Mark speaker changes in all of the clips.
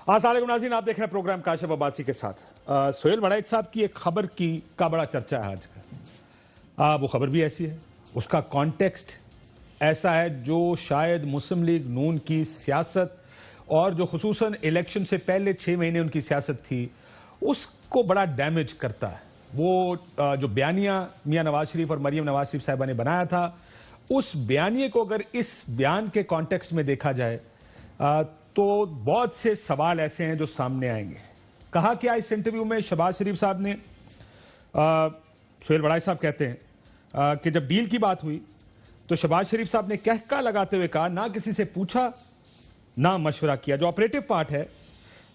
Speaker 1: अस्सलामुअलैकुम नाज़रीन, आप देख रहे हैं प्रोग्राम काशिफ अब्बासी के साथ। सोहेल वड़ाइच साहब की एक खबर का बड़ा चर्चा है आज का। वो खबर भी ऐसी है, उसका कॉन्टेक्स्ट ऐसा है जो शायद मुस्लिम लीग नून की सियासत और जो खुसूसन इलेक्शन से पहले 6 महीने उनकी सियासत थी उसको बड़ा डैमेज करता है। वो जो बयानिया मियां नवाज शरीफ और मरियम नवाज शरीफ साहिबा ने बनाया था, उस बयानिए को अगर इस बयान के कॉन्टेक्स्ट में देखा जाए तो बहुत से सवाल ऐसे हैं जो सामने आएंगे। कहा क्या इस इंटरव्यू में शहबाज शरीफ साहब ने, सोहेल वड़ाइच साहब कहते हैं कि जब डील की बात हुई तो शहबाज शरीफ साहब ने कहका लगाते हुए कहा, ना किसी से पूछा ना मशवरा किया। जो ऑपरेटिव पार्ट है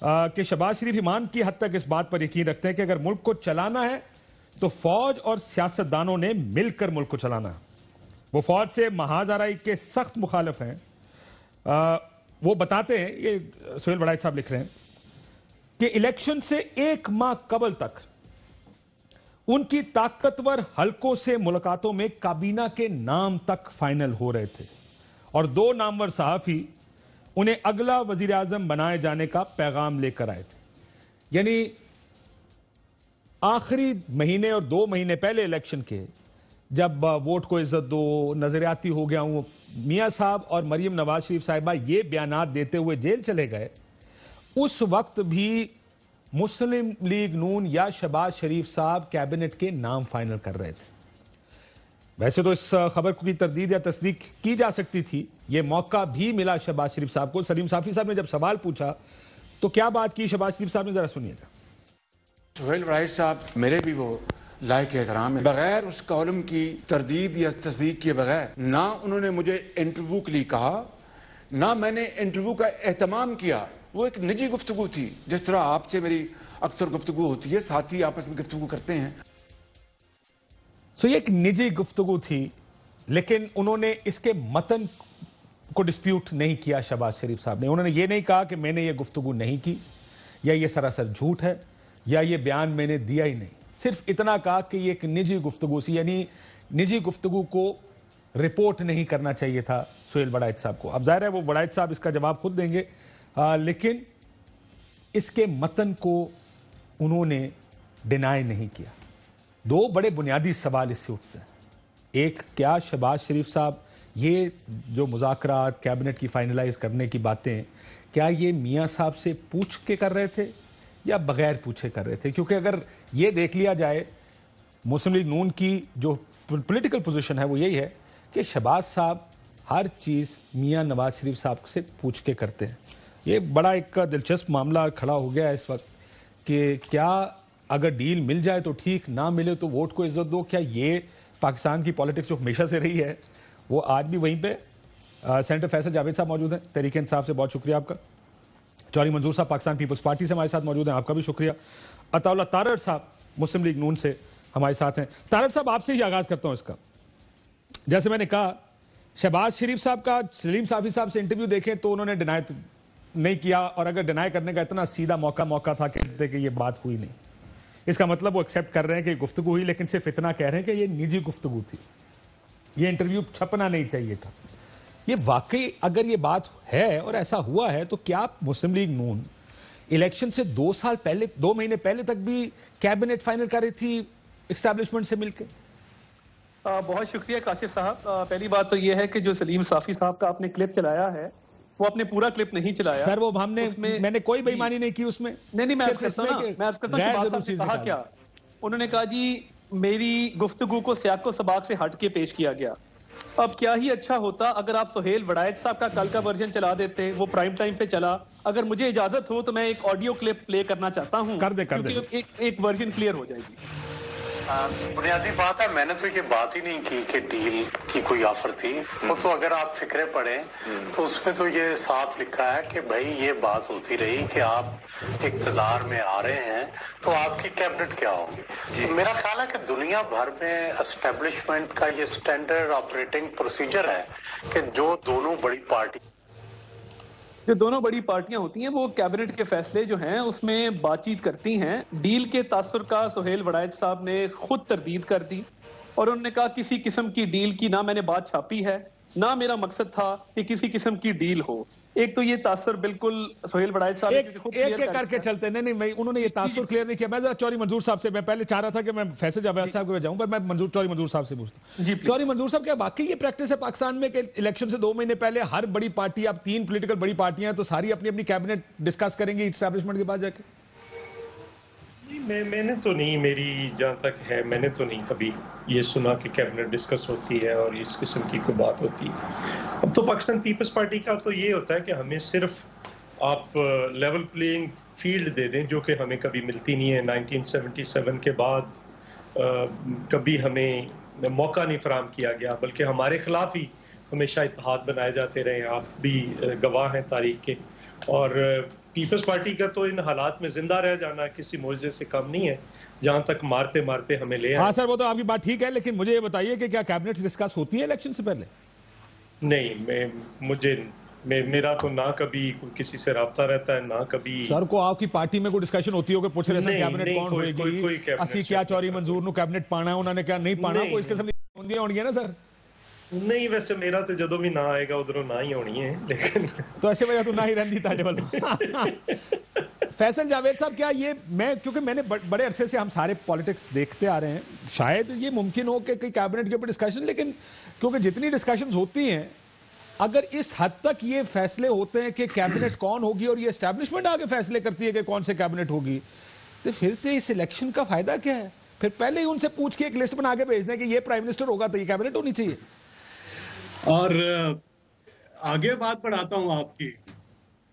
Speaker 1: कि शहबाज शरीफ ईमान की हद तक इस बात पर यकीन रखते हैं कि अगर मुल्क को चलाना है तो फौज और सियासतदानों ने मिलकर मुल्क को चलाना है। वो फौज से महाज आराई के सख्त मुखालिफ हैं। वो बताते हैं, ये सोहेल वड़ाइच साहब लिख रहे हैं कि इलेक्शन से 1 माह कबल तक उनकी ताकतवर हलकों से मुलाकातों में काबीना के नाम तक फाइनल हो रहे थे और 2 नामवर सहाफी उन्हें अगला वजीर आजम बनाए जाने का पैगाम लेकर आए थे। यानी आखिरी महीने और 2 महीने पहले इलेक्शन के, जब वोट को इज्जत दो, नजरियाती हो गया हूं, मियां साहब और मरियम नवाज शरीफ साहिबा ये बयानात देते हुए जेल चले गए, उस वक्त भी मुस्लिम लीग नून या शहबाज शरीफ साहब कैबिनेट के नाम फाइनल कर रहे थे। वैसे तो इस खबर की तरदीद या तस्दीक की जा सकती थी, यह मौका भी मिला शहबाज शरीफ साहब को। सलीम साफी साहब ने जब सवाल पूछा तो क्या बात की शहबाज शरीफ साहब ने, जरा सुनिएगा।
Speaker 2: सोहेल वड़ाइच साहब मेरे भी वो लायक एहतराम है। बगैर उस कॉलम की तरदीद या तस्दीक किए बगैर ना उन्होंने मुझे इंटरव्यू के लिए कहा, ना मैंने इंटरव्यू का एहतमाम किया। वो एक निजी गुफ्तगू थी, जिस तरह आपसे मेरी अक्सर गुफ्तगू होती है, साथी आपस में गुफ्तगू करते हैं।
Speaker 1: ये एक निजी गुफ्तगू थी, लेकिन उन्होंने इसके मतन को डिस्प्यूट नहीं किया शहबाज शरीफ साहब ने। उन्होंने ये नहीं कहा कि मैंने ये गुफ्तगू नहीं की या ये सरासर झूठ है या ये बयान मैंने दिया ही नहीं। सिर्फ इतना कहा कि ये एक निजी गुफ्तगू सी, यानी निजी गुफ्तगू को रिपोर्ट नहीं करना चाहिए था सोहेल वड़ाइच साहब को। अब जाहिर है वो वड़ाइच साहब इसका जवाब खुद देंगे, लेकिन इसके मतन को उन्होंने डिनाई नहीं किया। 2 बड़े बुनियादी सवाल इससे उठते हैं। एक, क्या शहबाज शरीफ साहब ये जो मुज़ाकरात कैबिनेट की फाइनलाइज करने की बातें, क्या ये मियां साहब से पूछ के कर रहे थे या बगैर पूछे कर रहे थे? क्योंकि अगर ये देख लिया जाए, मुस्लिम लीग नून की जो पॉलिटिकल पोजीशन है वो यही है कि शहबाज साहब हर चीज़ मियां नवाज शरीफ साहब से पूछ के करते हैं। ये बड़ा एक दिलचस्प मामला खड़ा हो गया है इस वक्त कि क्या अगर डील मिल जाए तो ठीक, ना मिले तो वोट को इज्जत दो। क्या ये पाकिस्तान की पॉलिटिक्स जो हमेशा से रही है वो आज भी वहीं पे? सेनेटर फैसल जावेद साहब मौजूद हैं तहरीक इंसाफ से, बहुत शुक्रिया आपका। चौधरी मंजूर साहब पाकिस्तान पीपल्स पार्टी से हमारे साथ मौजूद हैं, आपका भी शुक्रिया। अताउल्लाह तारड़ साहब मुस्लिम लीग नून से हमारे साथ हैं। तारड़ साहब, आपसे ही आगाज करता हूं इसका। जैसे मैंने कहा, शहबाज शरीफ साहब का सलीम साफी साहब से इंटरव्यू देखें तो उन्होंने डिनाई नहीं किया, और अगर डिनाई करने का इतना सीधा मौका था कहते कि ये बात हुई नहीं। इसका मतलब वो एक्सेप्ट कर रहे हैं कि गुफ्तगू हुई, लेकिन सिर्फ इतना कह रहे हैं कि ये निजी गुफ्तगू थी, ये इंटरव्यू छपना नहीं चाहिए था। ये वाकई अगर ये बात है और ऐसा हुआ है तो क्या मुस्लिम लीग नून इलेक्शन से 2 साल पहले, 2 महीने पहले तक भी कैबिनेट फाइनल कर रही थी एस्टैब्लिशमेंट से मिलकर?
Speaker 3: बहुत शुक्रिया काशिफ साहब। पहली बात तो ये है कि जो सलीम साफी साहब का आपने क्लिप चलाया है वो आपने पूरा क्लिप नहीं चलाया
Speaker 1: सर। वो मैंने कोई बेईमानी नहीं की उसमें।
Speaker 3: नहीं, मैं अर्ज करता हूं कहा क्या उन्होंने कहा जी मेरी गुफ्तगू को सियाको सबाक से हट के पेश किया गया। अब क्या ही अच्छा होता अगर आप सोहेल वड़ाइच साहब का कल का वर्जन चला देते, वो प्राइम टाइम पे चला। अगर मुझे इजाजत हो तो मैं एक ऑडियो क्लिप प्ले करना चाहता हूं।
Speaker 1: कर दे।
Speaker 3: एक वर्जन क्लियर हो जाएगी।
Speaker 4: बुनियादी बात है, मैंने तो ये बात ही नहीं की कि डील की कोई ऑफर थी। वो तो अगर आप फिक्रे पढ़ें तो उसमें तो ये साफ लिखा है कि भाई ये बात होती रही कि आप इक़्तिदार में आ रहे हैं तो आपकी कैबिनेट क्या होगी। तो मेरा ख्याल है कि दुनिया भर में एस्टेब्लिशमेंट का ये स्टैंडर्ड ऑपरेटिंग प्रोसीजर है कि जो दोनों बड़ी पार्टियां होती हैं वो कैबिनेट के फैसले जो हैं उसमें बातचीत करती हैं। डील के तासुर का सोहेल वड़ाइच साहब ने खुद तरदीद कर दी और उन्होंने कहा किसी किस्म की डील की ना मैंने बात छापी है, ना मेरा मकसद था कि किसी किस्म की डील हो।
Speaker 3: एक तो ये तासुर बिल्कुल सोहेल वड़ाइच साहब
Speaker 1: एक करके चलते नहीं उन्होंने ये तासुर क्लियर नहीं किया। मैं जरा चौधरी मंजूर साहब से, मैं पहले चाह रहा था कि मैं फैसल जावेद साहब को जाऊं, पर मैं चौधरी मंजूर साहब से पूछता हूं। चौधरी मंजूर साहब, क्या वाकई ये प्रैक्टिस है पाकिस्तान में कि इलेक्शन से 2 महीने पहले हर बड़ी पार्टी, अब 3 पॉलिटिकल बड़ी पार्टियां तो सारी अपनी अपनी कैबिनेट डिस्कस करेंगी एस्टैब्लिशमेंट के पास जाके?
Speaker 5: मैंने तो नहीं, मेरी जहाँ तक है मैंने तो नहीं कभी ये सुना कि कैबिनेट डिस्कस होती है और इस किस्म की कोई बात होती है। अब तो पाकिस्तान पीपल्स पार्टी का तो ये होता है कि हमें सिर्फ आप लेवल प्लेइंग फील्ड दे दें, जो कि हमें कभी मिलती नहीं है। 1977 के बाद कभी हमें मौका नहीं फराहम किया गया, बल्कि हमारे खिलाफ ही हमेशा इत्तेहाद बनाए जाते रहे। आप भी गवाह हैं तारीख के। और पीपल्स पार्टी का तो इन हालात में जिंदा रह जाना किसी मौजे से कम नहीं है, जहां तक मारते मारते हमें ले आए।
Speaker 1: हाँ सर, वो तो आपकी बात ठीक है, लेकिन मुझे ये बताइए कि क्या कैबिनेट डिस्कस होती है इलेक्शन से पहले?
Speaker 5: नहीं, मेरा तो ना कभी किसी से राब्ता रहता है, ना कभी।
Speaker 1: सर को आपकी पार्टी में कोई डिस्कशन होती हो कि पूछ रहे सर कैबिनेट कौन होएगी, असि क्या चौधरी मंजूर नु कैबिनेट पाना, उन्होंने क्या नहीं पाना, कोई इसके सब होंदियां होंगी ना सर?
Speaker 5: नहीं, वैसे मेरा तो जदों भी ना आएगा उधरों ना ही होनी है, लेकिन
Speaker 1: तो ऐसे वजह तो ना ही रहती ताड़े वालों। फैसल जावेद साहब, क्या ये क्योंकि मैंने बड़े अरसे से हम सारे पॉलिटिक्स देखते आ रहे हैं, शायद ये मुमकिन हो कि कैबिनेट के ऊपर डिस्कशन, लेकिन क्योंकि जितनी डिस्कशंस होती हैं, अगर इस हद तक ये फैसले होते हैं कि कैबिनेट कौन होगी और ये एस्टैब्लिशमेंट आगे फैसले करती है कि कौन से कैबिनेट होगी, तो फिर तो इस इलेक्शन का फायदा क्या है? फिर पहले ही उनसे पूछ के एक लिस्ट बना के भेज दें कि ये प्राइम मिनिस्टर होगा तो ये कैबिनेट होनी चाहिए।
Speaker 6: और आगे बात बढ़ाता हूं आपकी,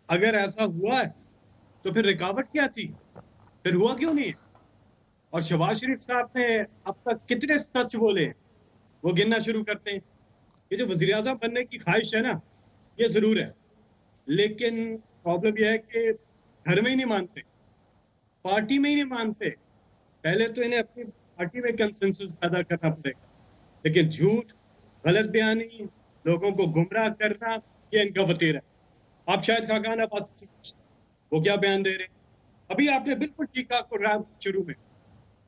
Speaker 6: अगर ऐसा हुआ है तो फिर रुकावट क्या थी? फिर हुआ क्यों नहीं? और शहबाज शरीफ साहब ने अब तक कितने सच बोले वो गिनना शुरू करते हैं। ये जो वजीर आज़म बनने की ख्वाहिश है ना, ये जरूर है, लेकिन प्रॉब्लम यह है कि घर में ही नहीं मानते, पार्टी में ही नहीं मानते। पहले तो इन्हें अपनी पार्टी में कंसेंसस पैदा करना पड़ेगा, लेकिन झूठ, गलत बयानी, लोगों को गुमराह करना, ये इनका वतीरा है। आप शायद खाकान अब्बास से पूछते वो क्या बयान दे रहे हैं। अभी आपने बिल्कुल ठीक कहा को शुरू में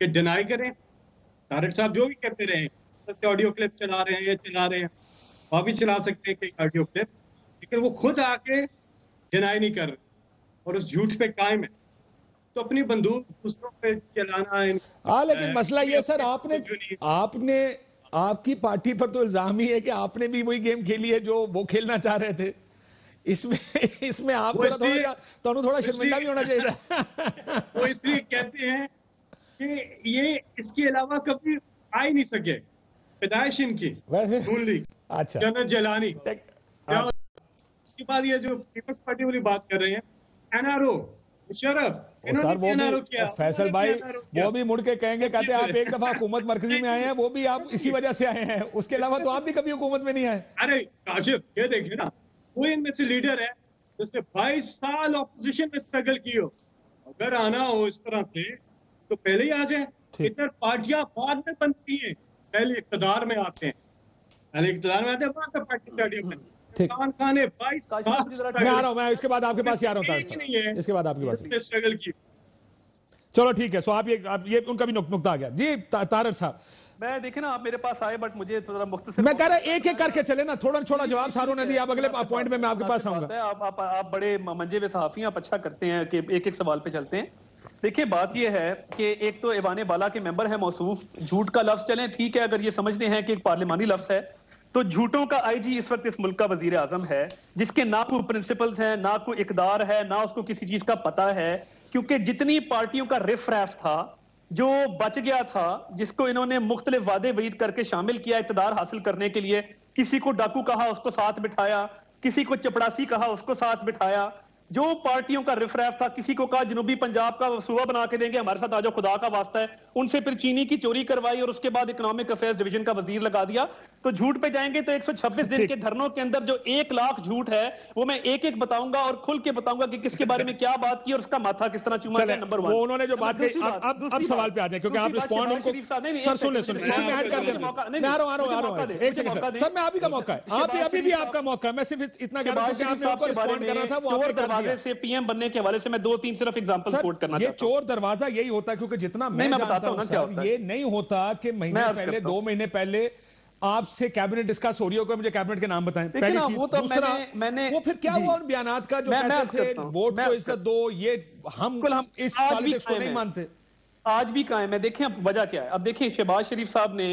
Speaker 6: कि डिनाई करें, तारिक साहब जो भी कहते रहे, जैसे ऑडियो क्लिप चला रहे हैं, ये चला रहे हैं, वहाँ भी चला सकते हैं कई ऑडियो क्लिप, लेकिन वो खुद आके डिनाई नहीं कर रहे और उस झूठ पे कायम है। तो अपनी बंदूक दूसरों पे चलाना।
Speaker 1: हाँ, लेकिन मसला ये सर, आपने आपकी पार्टी पर तो इल्जाम ही है कि आपने भी वही गेम खेली है जो वो खेलना चाह रहे थे। इसमें आप थोड़ा शर्मिंदा भी होना चाहिए था।
Speaker 6: वो इसलिए कहते हैं कि ये इसके अलावा कभी आ ही नहीं सके, पैदाइश इनकी नून लीग,
Speaker 1: अच्छा,
Speaker 6: जनरल जलानी। उसके बाद ये जो पीपल्स पार्टी वाली बात कर रहे हैं, एनआरओ मुशर्रफ,
Speaker 1: सर वो भी फैसल भाई वो भी मुड़ के कहेंगे, कहते हैं आप एक दफा हुकूमत मरकजी में आए हैं, वो भी आप इसी वजह से आए हैं, उसके अलावा तो आप भी कभी हुकूमत में नहीं आए।
Speaker 6: अरे काशिफ, ये देखिए ना, कोई इनमें से लीडर है जिसने 22 साल ऑपोजिशन में स्ट्रगल की हो, अगर आना हो इस तरह से तो पहले ही आ जाए। इधर पार्टियां बाद में बनती हैं, पहले इक़्तिदार में आते हैं, बाद में पार्टी स्टार्टिंग में। इमरान खान ने 22 साल,
Speaker 1: मैं आ रहा हूं, मैं इसके बाद आपके पास ही आ रहा हूं, इसके बाद आपके पास
Speaker 6: स्ट्रगल की।
Speaker 1: चलो ठीक है, सो आप ये उनका भी नुक्ता आ गया जी। तारड़ साहब,
Speaker 3: मैं देखे ना, आप मेरे पास आए, बट मुझे थोड़ा मुख्तसर,
Speaker 1: मैं कह रहा एक एक करके चले ना, थोड़ा छोड़ा जवाब सारों ने दिया, अब अगले पॉइंट में मैं आपके पास आऊंगा।
Speaker 3: आप बड़े मंजे हुए सहाफी, आप अच्छा करते हैं कि एक एक सवाल पे चलते हैं। देखिए, बात यह है कि एक तो ऐवान बाला के मेंबर है मौसूफ, झूठ का लफ्ज चलें ठीक है, अगर ये समझते हैं कि एक पार्लिमानी लफ्ज है, तो झूठों का आईजी इस वक्त इस मुल्क का वजीर आजम है, जिसके ना कोई प्रिंसिपल्स हैं, ना कोई इकदार है, ना उसको किसी चीज का पता है, क्योंकि जितनी पार्टियों का रिफ रैफ था जो बच गया था, जिसको इन्होंने मुख्तलिफ वादे वईद करके शामिल किया इक़्तिदार हासिल करने के लिए, किसी को डाकू कहा उसको साथ बिठाया, किसी को चपड़ासी कहा उसको साथ बिठाया, जो पार्टियों का रिफरेफ था, किसी को कहा जनूबी पंजाब का सूबा बना के देंगे, हमारे साथ आजो, खुदा का वास्ता है, उनसे फिर चीनी की चोरी करवाई और उसके बाद इकोनॉमिक अफेयर्स डिवीजन का वजीर लगा दिया। तो झूठ पे जाएंगे तो 126 दिन के धरनों के अंदर जो 1 लाख झूठ है वो मैं एक एक बताऊंगा और खुल के बताऊंगा कि किसके बारे में क्या बात की और उसका माथा किस तरह चूमा है। नंबर 1
Speaker 1: वो उन्होंने जो बात कही, अब सवाल पे आ जाए क्योंकि आप रिस्पॉन्ड उनको सर सुन ले इसी में ऐड कर देना। मैं आ रहा हूं एक सेकंड सर, मैं आप ही का मौका है, आप अभी भी आपका मौका है, मैं सिर्फ इतना कह रहा हूं कि आपने उनको रिस्पॉन्ड करना था, वो आपने कर दिया।
Speaker 3: से पीएम बनने के हवाले से मैं 2-3 सिर्फ एग्जांपल कोट करना चाहता हूं।
Speaker 1: ये चोर दरवाजा यही होता है, क्योंकि जितना मैं
Speaker 3: बताता हूं ना क्या होता है,
Speaker 1: ये नहीं होता कि महीने पहले 2 महीने पहले आपसे कैबिनेट डिस्कस हो रही होगा, मुझे कैबिनेट के नाम बताएं पहली चीज।
Speaker 3: वो तो
Speaker 1: दूसरा
Speaker 3: मैंने
Speaker 1: वो फिर क्या हुआ उन बयानात का जो कहते थे वोट को इज्जत दो, ये हम इस पॉलिटिक्स को नहीं मानते,
Speaker 3: आज भी कायम है। देखें अब वजह क्या है। अब देखें शहबाज शरीफ साहब ने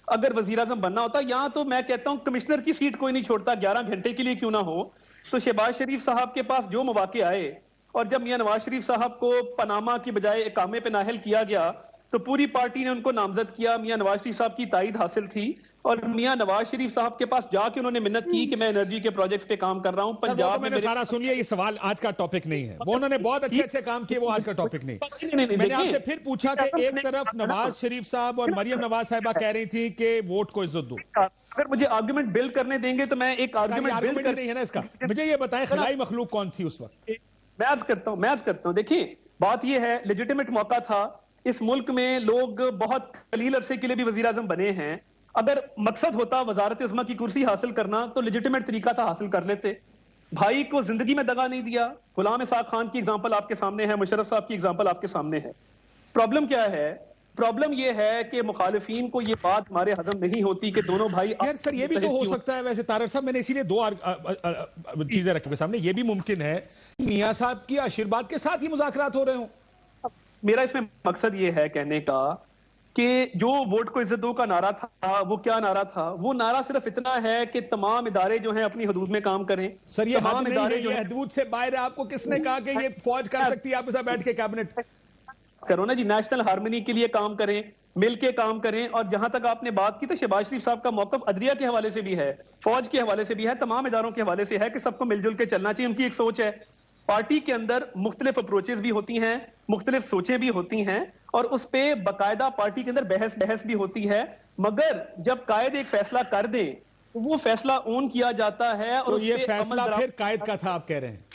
Speaker 3: अगर वजीर आजम बनना होता, यहां तो मैं कहता हूं कमिश्नर की सीट कोई नहीं छोड़ता, 11 घंटे के लिए क्यों ना हो। तो शहबाज शरीफ साहब के पास जो मौके आए और जब मियां नवाज शरीफ साहब को पनामा की बजाय इकामे पे नाहल किया गया तो पूरी पार्टी ने उनको नामजद किया। मियां नवाज शरीफ साहब की ताईद हासिल थी और मियां नवाज शरीफ साहब के पास जाके उन्होंने मिन्नत की कि मैं एनर्जी के प्रोजेक्ट्स पे काम कर रहा हूं पंजाब में।
Speaker 1: मैंने सारा सुन लिया, ये सवाल आज का टॉपिक नहीं है। वो उन्होंने बहुत अच्छे काम किए, वो आज का टॉपिक नहीं। मैंने आपसे फिर पूछा कि एक तरफ नवाज शरीफ साहब और मरियम नवाज साहिबा कह रही थी कि वोट को इज्जत दो।
Speaker 3: अगर मुझे आर्गुमेंट बिल्ड करने देंगे तो मैं एक आर्गुमेंट
Speaker 1: नहीं है ना इसका। मुझे ये बताएं खिलाई मखलूक कौन थी उस वक्त?
Speaker 3: मैं अर्ज करता हूं देखिए बात यह है, लेजिटिमेट मौका था। इस मुल्क में लोग बहुत कलील अरसे के लिए भी वजीर आजम बने हैं। अगर मकसद होता वजारत उज़्मा की कुर्सी हासिल करना तो लेजिटिमेट तरीका था, हासिल कर लेते। भाई को जिंदगी में दगा नहीं दिया। गुलाम इसाक खान की एग्जांपल आपके सामने है, मुशर्रफ साहब की एग्जांपल आपके सामने है। प्रॉब्लम क्या है? प्रॉब्लम यह है कि मुखालिफिन को यह बात हमारे हजम नहीं होती कि दोनों भाई।
Speaker 1: यार सर ये भी तो हो सकता है वैसे तारक साहब, मैंने इसीलिए दो चीजें रखी सामने। ये भी मुमकिन है मियां साहब की आशीर्वाद के साथ ही मुज़ाकरात हो रहे हो।
Speaker 3: मेरा इसमें मकसद ये है कहने का कि जो वोट को इज्जत दो का नारा था, वो क्या नारा था? वो नारा सिर्फ इतना है कि तमाम इदारे जो हैं अपनी हदूद में काम करें।
Speaker 1: सर ये हद नहीं है, ये हदूद से बाहर है। आपको किसने कहा कि ये फौज कर सकती है आपके साथ बैठ के? कैबिनेट
Speaker 3: करो ना जी, नेशनल हार्मनी के लिए काम करें, मिल के काम करें। और जहां तक आपने बात की तो शहबाज शरीफ साहब का मौकफ अदलिया के हवाले से भी है, फौज के हवाले से भी है, तमाम इदारों के हवाले से है कि सबको मिलजुल के चलना चाहिए। उनकी एक सोच है। पार्टी के अंदर मुख्तलिफ अप्रोचेस भी होती हैं, मुख्तलिफ सोचें भी होती हैं और उस पर बाकायदा पार्टी के अंदर बहस भी होती है। मगर जब कायद एक फैसला कर दे तो वो फैसला ओन किया जाता है। और
Speaker 1: तो ये फैसला फिर कायद का था आप कह रहे हैं?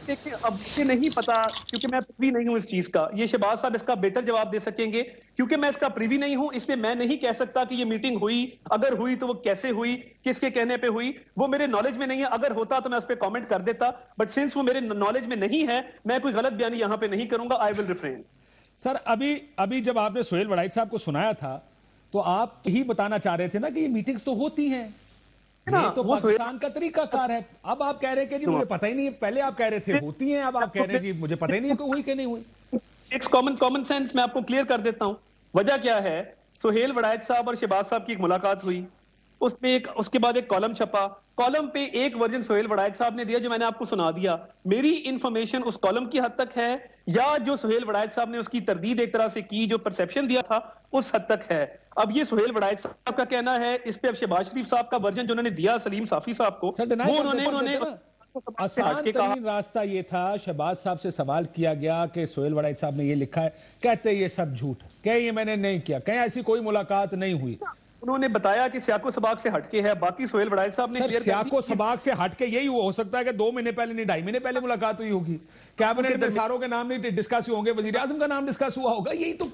Speaker 3: देखिए अब मुझे नहीं पता क्योंकि मैं प्रिवी नहीं हूं इस चीज का। ये शहबाज साहब इसका बेहतर जवाब दे सकेंगे क्योंकि मैं इसका प्रिवी नहीं हूं, इसलिए मैं नहीं कह सकता कि ये मीटिंग हुई। अगर हुई तो वो कैसे हुई, किसके कहने पे हुई, वो मेरे नॉलेज में नहीं है। अगर होता तो मैं उस पर कमेंट कर देता, बट सिंस वो मेरे नॉलेज में नहीं है मैं कोई गलत बयानी यहां पे नहीं करूंगा। I will refrain.
Speaker 1: सर अभी जब आपने सोहेल वड़ाइच साहब को सुनाया था तो आप ही बताना चाह रहे थे ना कि ये मीटिंग्स तो होती हैं, ये तो पाकिस्तान का तरीकाकार है। अब आप कह रहे हैं कि जी मुझे पता ही नहीं है। पहले आप कह रहे थे होती हैं, अब आप कह रहे हैं जी मुझे पता ही नहीं है कि हुई कि नहीं हुई।
Speaker 3: एक कॉमन सेंस मैं आपको क्लियर कर देता हूं। वजह क्या है? सोहेल वड़ाइच साहब और शहबाज साहब की एक मुलाकात हुई, उसके बाद एक कॉलम छपा। कॉलम पे एक वर्जन सोहेल वड़ाइच साहब ने दिया जो मैंने आपको सुना दिया। मेरी इंफॉर्मेशन उस कॉलम की हद तक है या जो सोहेल वड़ाइच साहब ने उसकी तरदीद एक तरह से की, जो परसेप्शन दिया था उस हद तक है। अब ये सोहेल वड़ाइच साहब का कहना है, इस पे अब शहबाज शरीफ साहब का वर्जन जो उन्होंने दिया सलीम साफी साहब को, वो उन्होंने
Speaker 1: आसान तरीन रास्ता ये था। शहबाज साहब से सवाल किया गया कि सोहेल वड़ाइच साहब ने ये लिखा है, कहते ये सब झूठ, कहे ये मैंने नहीं किया, कहे ऐसी कोई मुलाकात नहीं हुई।
Speaker 3: उन्होंने बताया कि सियाको सबाक से हटके है। बाकी सोहेल वड़ाइच साहब ने क्लियर
Speaker 1: सियाको सबाक से हटके यही हो सकता है कि 2 महीने पहले नहीं 2.5 महीने पहले मुलाकात हुई होगी। कैबिनेट में सारों के नाम नहीं डिस्कस होंगे, वजीर आजम का नाम डिस्कस हुआ होगा। यही तो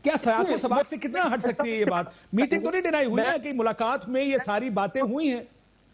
Speaker 1: क्या सियाको सबाक से कितना हट सकती है ये बात? मीटिंग तो नहीं डिनाई हुई है कि मुलाकात में ये सारी बातें हुई हैं।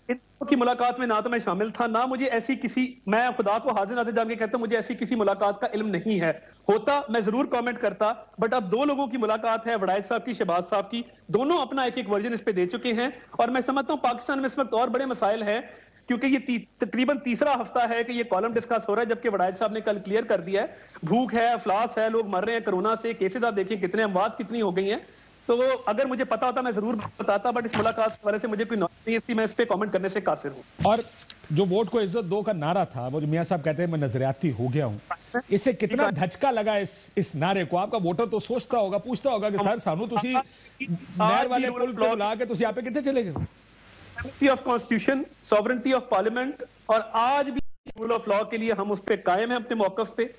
Speaker 3: की मुलाकात में ना तो मैं शामिल था, ना मुझे ऐसी किसी, मैं खुदा को हाजिर नाज़िर जान के कहता हूं मुझे ऐसी किसी मुलाकात का इल्म नहीं है। होता मैं जरूर कमेंट करता, बट अब 2 लोगों की मुलाकात है, वड़ाइच साहब की, शहबाज साहब की, दोनों अपना एक वर्जन इस पे दे चुके हैं। और मैं समझता हूं पाकिस्तान में इस वक्त और बड़े मसाइल हैं क्योंकि ये तकरीबन तीसरा हफ्ता है कि ये कॉलम डिस्कस हो रहा है, जबकि वड़ाइच साहब ने कल क्लियर कर दिया है भूख है, अफलास है, लोग मर रहे हैं कोरोना से, केसेस आप देखिए कितने, अमवात कितनी हो गई हैं। तो अगर मुझे पता होता मैं जरूर बताता, बट इस मुलाकात की वजह से मुझे कोई नॉलेज नहीं, इसलिए मैं इस पे कमेंट करने से कासिर हूं।
Speaker 1: और जो वोट को इज्जत दो का नारा था, वो जो मियां साहब कहते हैं मैं नजरियाती हो गया हूं, इससे कितना धचका लगा इस नारे को? आपका वोटर तो सोचता होगा, पूछता होगा कि सर सानू तुसी नहर वाले पुल पे बुला के तुसी यहाँ पे कितने चले गए?
Speaker 3: Of constitution, sovereignty of parliament, और आज भी रूल ऑफ लॉ के लिए हम उस पे कायम है अपने मौकफ पे,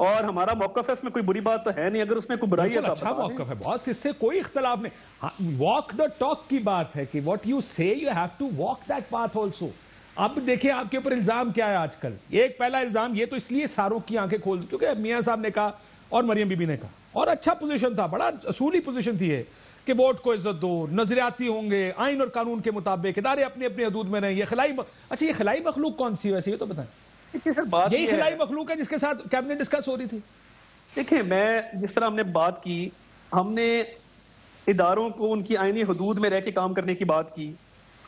Speaker 3: और हमारा मौकफ है, इसमें कोई बुरी बात तो है नहीं। अगर उसमें कोई बुराई है तो
Speaker 1: अच्छा मौकफ है बॉस, इससे कोई इख्तलाफ नहीं। वॉक द टॉक की बात है कि what you say you have to walk that path also. अब देखिए आपके ऊपर इल्जाम क्या है आजकल। एक पहला इल्जाम ये तो इसलिए सारों की आंखें खोल दी क्योंकि मियां साहब ने कहा और मरियम बीबी ने कहा, और अच्छा पोजीशन था, बड़ा असूली पोजीशन थी ये कि वोट को इज्जत दो, नजरियाती होंगे, आइन और कानून के मुताबिक, इदारे अपनी अपनी हदूद में नहीं। अच्छा ये खिलाई मखलूक कौन सी वैसे ये तो बताएं। यही खिलाई मखलूक है जिसके साथ कैबिनेट डिस्कस हो रही थी।
Speaker 3: देखिए मैं जिस तरह हमने बात की, हमने इदारों को उनकी आईनी हदूद में रह के काम करने की बात की,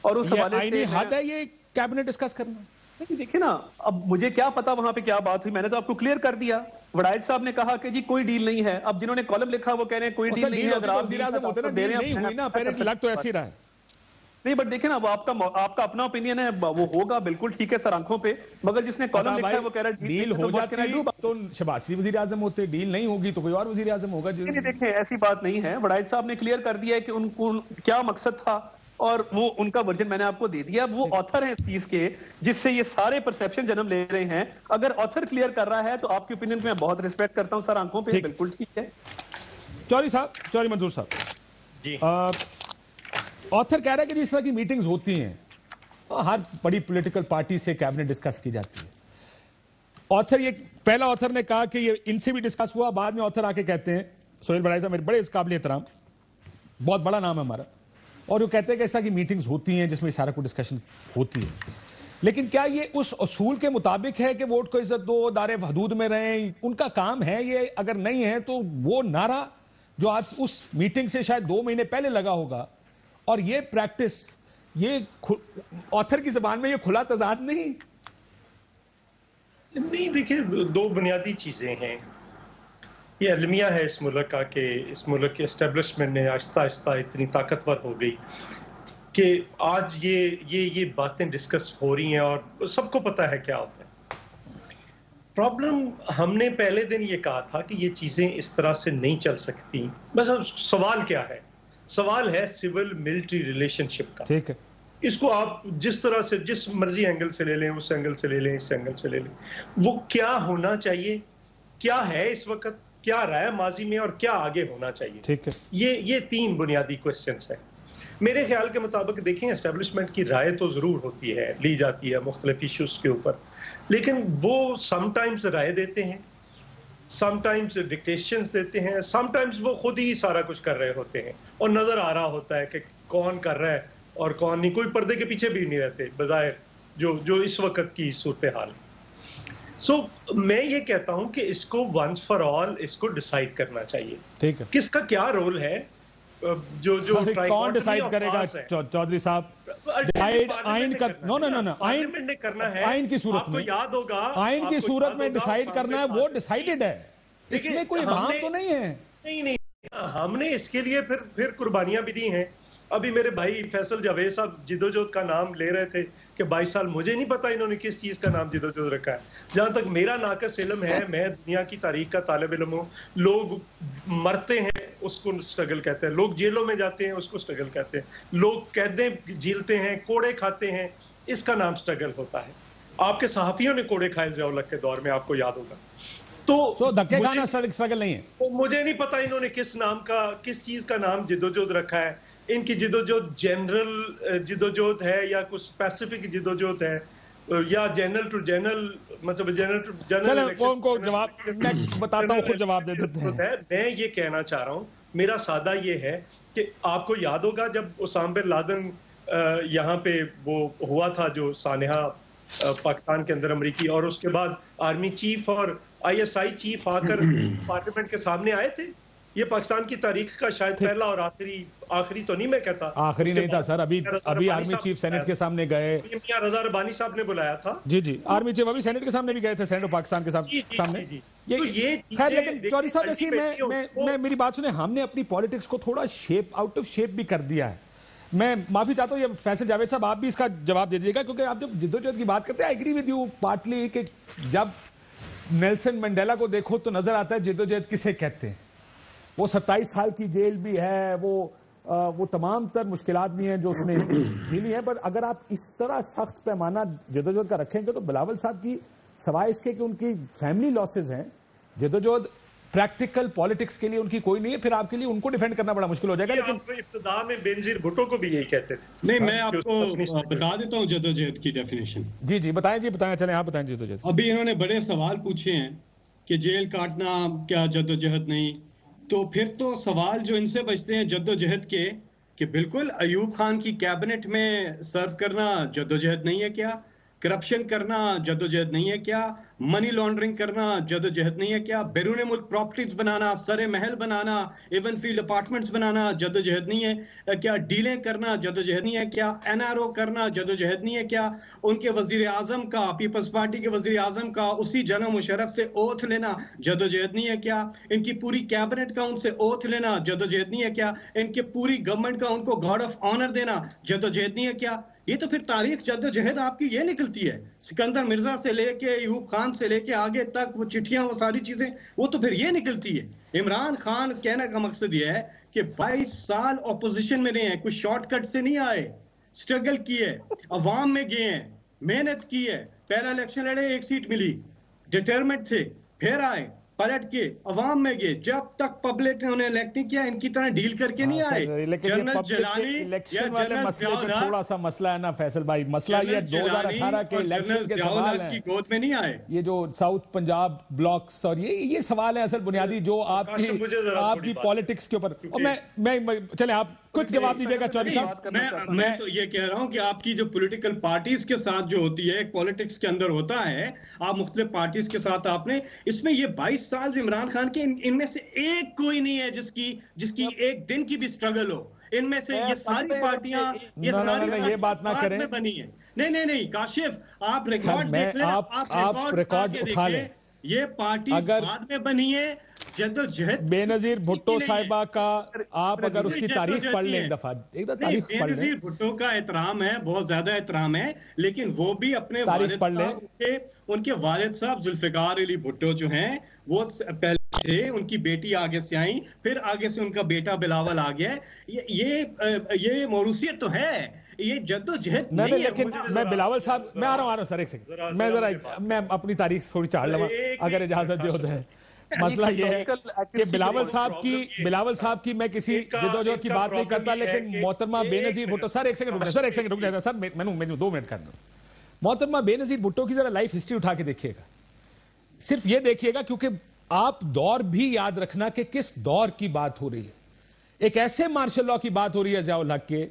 Speaker 3: और उस हवाले से
Speaker 1: आईनी हद है ये कैबिनेट डिस्कस करना।
Speaker 3: नहीं देखिए ना, अब मुझे क्या पता वहां पे क्या बात हुई, मैंने तो आपको क्लियर कर दिया। वड़ाइच साहब ने कहा कि जी कोई डील नहीं है, अब जिन्होंने कॉलम लिखा वो कह रहे हैं कोई डील नहीं है। अगर आप
Speaker 1: वज़ीर आज़म होते ना, डील नहीं हुई ना, पहले फिलहाल तो ऐसे ही रहा है।
Speaker 3: नहीं बट देखे ना, वो आपका अपना ओपिनियन है, वो होगा बिल्कुल ठीक है सर आंखों पे, मगर जिसने कॉलम लिखा है वो कह रहा है
Speaker 1: डील हो जाती तो शहबाज शरीफ वज़ीर आज़म होते, डील नहीं होगी तो कोई और वज़ीर आज़म होगा।
Speaker 3: देखें ऐसी बात नहीं है, वड़ाइच साहब ने क्लियर कर दिया है कि उनको क्या मकसद था, और वो उनका वर्जन मैंने आपको दे दिया। वो ऑथर हैं इस चीज के जिससे ये सारे परसेप्शन जन्म ले रहे हैं। अगर ऑथर क्लियर कर रहा है तो आपके ओपिनियन को मैं बहुत रिस्पेक्ट करता हूं सर, आंखों पे बिल्कुल ठीक है।
Speaker 1: चौधरी मंजूर साहब जी, ऑथर कह रहा है कि जिस तरह की मीटिंग्स होती हैं हर बड़ी पॉलिटिकल पार्टी से कैबिनेट डिस्कस की जाती है। ऑथर ये पहला ऑथर ने कहा कि ये इनसे भी डिस्कस हुआ, बाद में ऑथर आके कहते हैं, सोहेल वड़ाइच साहब मेरे बड़े इस काबिल एहतराम, बहुत बड़ा नाम है हमारा, और वो कहते हैं कि ऐसा की मीटिंग्स होती हैं जिसमें सारा कुछ डिस्कशन होती है, लेकिन क्या ये उस असूल के मुताबिक है कि वोट को इज्जत दो, दायरे हदूद में रहें, उनका काम है ये? अगर नहीं है तो वो नारा जो आज उस मीटिंग से शायद 2 महीने पहले लगा होगा, और ये प्रैक्टिस, ये ऑथर की जबान में ये खुला तजाद नहीं?
Speaker 5: नहीं देखिए, 2 बुनियादी चीजें हैं। ये अलमिया है इस मुल्क का कि इस मुल्क के एस्टेब्लिशमेंट ने आहिस्ता आहिस्ता इतनी ताकतवर हो गई कि आज ये बातें डिस्कस हो रही हैं और सबको पता है क्या होता है। प्रॉब्लम, हमने पहले दिन ये कहा था कि ये चीजें इस तरह से नहीं चल सकती। बस अब सवाल क्या है? सवाल है सिविल मिलिट्री रिलेशनशिप का। ठीक है, इसको आप जिस तरह से, जिस मर्जी एंगल से ले लें, उस एंगल से ले लें, इस एंगल से ले लें, वो क्या होना चाहिए, क्या है इस वक्त, क्या रहा है माजी में और क्या आगे होना चाहिए। ठीक है, ये 3 बुनियादी क्वेश्चंस हैं। मेरे ख्याल के मुताबिक देखें, एस्टेब्लिशमेंट की राय तो जरूर होती है, ली जाती है मुख्तलिफ इश्यूज के ऊपर, लेकिन वो समटाइम्स राय देते हैं, समटाइम्स डिक्टेशंस देते हैं, समटाइम्स वो खुद ही सारा कुछ कर रहे होते हैं और नजर आ रहा होता है कि कौन कर रहा है और कौन नहीं। कोई पर्दे के पीछे भी नहीं रहते बजाय जो इस वक्त की सूरत हाल है। मैं ये कहता हूं कि इसको वंस फॉर ऑल इसको डिसाइड करना चाहिए। ठीक है, किसका क्या रोल है, जो
Speaker 1: कौन डिसाइड करेगा? चौधरी साहब, डिसाइड आइन का नो आइन
Speaker 5: ने करना है।
Speaker 1: आइन की सूरत में,
Speaker 5: याद होगा,
Speaker 1: आइन की सूरत में डिसाइड करना है, वो डिसाइडेड है, इसमें कोई भाव तो नहीं है।
Speaker 5: नहीं, हमने इसके लिए फिर कुर्बानियां भी दी हैं। अभी मेरे भाई फैसल जावेद साहब जिदोजहद का नाम ले रहे थे कि 22 साल, मुझे नहीं पता इन्होंने किस चीज का नाम जिदोजहद रखा है। जहां तक मेरा नाकस इल्म है, मैं दुनिया की तारीख का तालिब इल्म हूँ। लोग मरते हैं उसको स्ट्रगल कहते हैं, लोग जेलों में जाते हैं उसको स्ट्रगल कहते हैं, लोग कैदें झीलते हैं, कोड़े खाते हैं, इसका नाम स्ट्रगल होता है। आपके सहाफियों ने कोड़े खाए ज़ियाउल-हक के दौर में, आपको याद होगा। तो
Speaker 1: धक्के खाना स्ट्रगल नहीं है।
Speaker 5: तो मुझे नहीं पता इन्होंने किस चीज का नाम जिदोजहद रखा है। इनकी जिदोजहद जनरल जिदोजहद है या कुछ स्पेसिफिक जिदोजहद है या जनरल टू जनरल, मतलब जनरल
Speaker 1: उनको जवाब मैं बताता हूं, खुद जवाब दे देते हैं।
Speaker 5: मैं ये कहना चाह रहा हूं, मेरा सादा ये है कि आपको याद होगा जब उसामा बिन लादेन यहाँ पे वो हुआ था, जो सानेहा पाकिस्तान के अंदर अमरीकी, और उसके बाद आर्मी चीफ और ISI चीफ आकर पार्लियामेंट के सामने आए थे। ये पाकिस्तान की तारीख का शायद पहला और आखिरी तो नहीं मैं कहता,
Speaker 1: आखिरी नहीं था सर। अभी आर्मी चीफ सेनेट के सामने गए,
Speaker 5: मियां रजा रब्बानी साहब ने बुलाया था।
Speaker 1: जी, आर्मी चीफ अभी सेनेट के सामने भी गए थे, सेनेट ऑफ पाकिस्तान के सामने। ये खैर, लेकिन चौधरी साहब ऐसी मैं मेरी बात सुने, हमने अपनी पॉलिटिक्स को थोड़ा आउट ऑफ शेप भी कर दिया है। मैं माफी चाहता हूं, ये फैसल जावेद साहब आप भी इसका जवाब दे दीजिएगा, क्योंकि आप जब जिद्दोजहद की बात करते हैं, I agree with you partly, कि जब नेल्सन मंडेला को देखो तो नजर आता है जिद्दोजहद किसे कहते हैं। वो 27 साल की जेल भी है, वो तमाम तर मुश्किलात भी हैं जो उसने झेली है। पर अगर आप इस तरह सख्त पैमाना जिद्दोजहद का रखेंगे तो बिलावल साहब की, सवाए इसके कि उनकी फैमिली लॉसेज हैं, जिद्दोजहद प्रैक्टिकल पॉलिटिक्स के लिए उनकी कोई नहीं है, फिर आपके लिए उनको डिफेंड करना बड़ा मुश्किल हो जाएगा। लेकिन
Speaker 5: इब्तिदा में बेनजीर भुट्टो को भी यही कहते थे।
Speaker 6: नहीं, मैं आपको बता देता हूँ जद्दोजहद की डेफिनेशन।
Speaker 1: जी बताएं, चलें आप बताएं जद्दोजहद।
Speaker 6: अभी इन्होंने बड़े सवाल पूछे हैं कि जेल काटना क्या जद्दोजहद नहीं, तो फिर तो सवाल जो इनसे बचते हैं जद्दोजहद के, कि बिल्कुल अयूब खान की कैबिनेट में सर्व करना जद्दोजहद नहीं है क्या? करप्शन करना जद्दोजहद नहीं है क्या? मनी लॉन्ड्रिंग करना जदोजहद नहीं है क्या? बैरून मुल्क प्रॉपर्टीज बनाना, सरे महल बनाना, इवन फील्ड अपार्टमेंट्स बनाना जदोजहद नहीं है क्या? डीलें करना जदोजहद नहीं है क्या? NRO करना जदोजहद नहीं है क्या? उनके वजीर आजम का, पीपल्स पार्टी के वजीर आजम का उसी जनरल मुशर्रफ से ओथ लेना जदोजहद नहीं है क्या? इनकी पूरी कैबिनेट का उनसे ओथ लेना जदोजहद नहीं है क्या? इनके पूरी गवर्नमेंट का उनको गार्ड ऑफ ऑनर देना जदोजहद नहीं है क्या? ये तो फिर तारीख जद्दोजहद आपकी ये निकलती है। सिकंदर मिर्जा से लेके यूब खान से लेके आगे तक वो चिट्ठियां, वो सारी चीजें, वो तो फिर ये निकलती है। इमरान खान कहने का मकसद ये है कि 22 साल ऑपोजिशन में रहे हैं, कुछ शॉर्टकट से नहीं आए, स्ट्रगल किए, अवाम में गए हैं, मेहनत की है, पहला इलेक्शन लड़े, 1 सीट मिली, डिटरमेंट थे, फिर आए, पलट के अवाम में गए। जब तक पब्लिक ने उन्हें इलेक्ट नहीं किया, इनकी तरह डील करके नहीं आए। जनरल जलानी या जनरल ज़ियाउल
Speaker 1: थोड़ा सा मसला है ना फैसल भाई, मसला ये 2018 के इलेक्शन के सवाल हैं,
Speaker 6: की गोद में नहीं आए।
Speaker 1: ये जो साउथ पंजाब ब्लॉक्स और ये सवाल है असल बुनियादी जो आपकी पॉलिटिक्स के ऊपर। और मैं चले आप कुछ जवाब दीजिएगा चौधरी साहब।
Speaker 6: मैं तो ये कह रहा हूं कि आपकी जो पॉलिटिकल पार्टीज के साथ जो होती है, पॉलिटिक्स के अंदर होता है, आप मुख्तलिफ पार्टीज के साथ आपने इसमें ये 22 साल जो इमरान खान के, इनमें से एक कोई नहीं है जिसकी एक दिन की भी स्ट्रगल हो। इनमें से ये सारी पार्टियां, ये सारी
Speaker 1: ये बात ना करें,
Speaker 6: बनी है। नहीं काशिफ, आप रिकॉर्ड देख लें, आप रिकॉर्ड उठा लें। ये पार्टी बाद में बनी है, जद्दोजहद
Speaker 1: बेनजीर भुट्टो साहिबा का आप अगर उसकी तारीख पढ़ लें एक दफा तारीख पढ़ लें।
Speaker 6: बेनजीर भुट्टो का एहतराम है, बहुत ज्यादा एहतराम है, लेकिन वो भी अपने वालिद साहब, उनके वालिद साहब जुल्फिकार अली भुट्टो जो हैं वो पहले थे, उनकी बेटी आगे से आई, फिर आगे से उनका बेटा बिलावल आ गया। ये मौरूसियत तो है, ये जद्दोजहद नहीं है।
Speaker 1: लेकिन मैं बिलावल साहब, मैं आ रहा हूँ सर, एक सेकंड, मैं जरा मैं अपनी तारीख थोड़ी चाड़ लूँ अगर इजाजत दे होता है। मसला ये है कि बिलावल साहब की मैं किसी जद्दोजहद की बात नहीं करता, लेकिन मोहतरमा बेनजीर भुट्टो, सर एक सेकंड रुक जाएगा सर, मैंने 2 मिनट कर दो। मोहतरमा बेनजीर भुट्टो की जरा लाइफ हिस्ट्री उठा के देखिएगा, सिर्फ ये देखिएगा, क्योंकि आप दौर भी याद रखना कि किस दौर की बात हो रही है। एक ऐसे मार्शल लॉ की बात हो रही है ज़ियाउल हक के,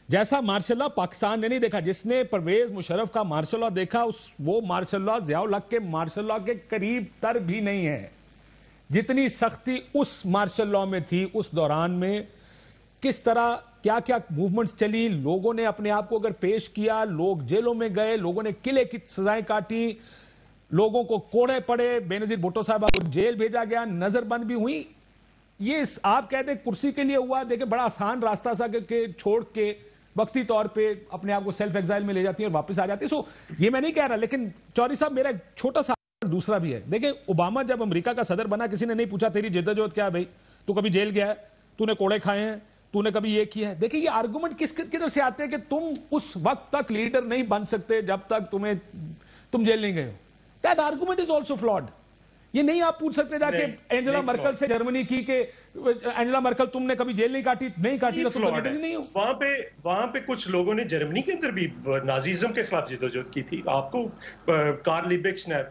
Speaker 1: जैसा मार्शल लॉ पाकिस्तान ने नहीं देखा। जिसने परवेज मुशर्रफ का मार्शल लॉ देखा, वो मार्शल लॉ ज़ियाउल हक के मार्शल लॉ के करीब तर भी नहीं है। जितनी सख्ती उस मार्शल लॉ में थी, उस दौरान में किस तरह क्या क्या मूवमेंट्स चली, लोगों ने अपने आप को अगर पेश किया, लोग जेलों में गए, लोगों ने किले की सजाएं काटी, लोगों को कोड़े पड़े, बेनजीर भुट्टो साहब को जेल भेजा गया, नजरबंद भी हुई। ये आप कहते हैं कुर्सी के लिए हुआ, देखिए बड़ा आसान रास्ता सा के छोड़ के वक्ती तौर पे अपने आप को सेल्फ एग्जाइल में ले जाती है और वापस आ जाती है। सो ये मैं नहीं कह रहा, लेकिन चौधरी साहब मेरा छोटा सा दूसरा भी है। देखिए ओबामा जब अमेरिका का सदर बना, किसी ने नहीं पूछा तेरी जद्दोजहद क्या है भाई, तू कभी जेल गया है, तूने कोड़े खाए हैं, तूने कभी ये किया है। देखिए ये आर्गुमेंट किधर से आते हैं कि तुम उस वक्त तक लीडर नहीं बन सकते जब तक तुम जेल नहीं गए हो। That argument is also flawed. ये नहीं आप पूछ सकते जाके एंजेला मर्कल से जर्मनी की के एंजेला मर्कल तुमने कभी जेल नहीं काटी तो तुम लीडर नहीं हो।
Speaker 5: वहां पे कुछ लोगों ने जर्मनी के अंदर भी नाजीज्म के खिलाफ जद्दोजहद की थी। आपको कार्ल लिबेक्स ने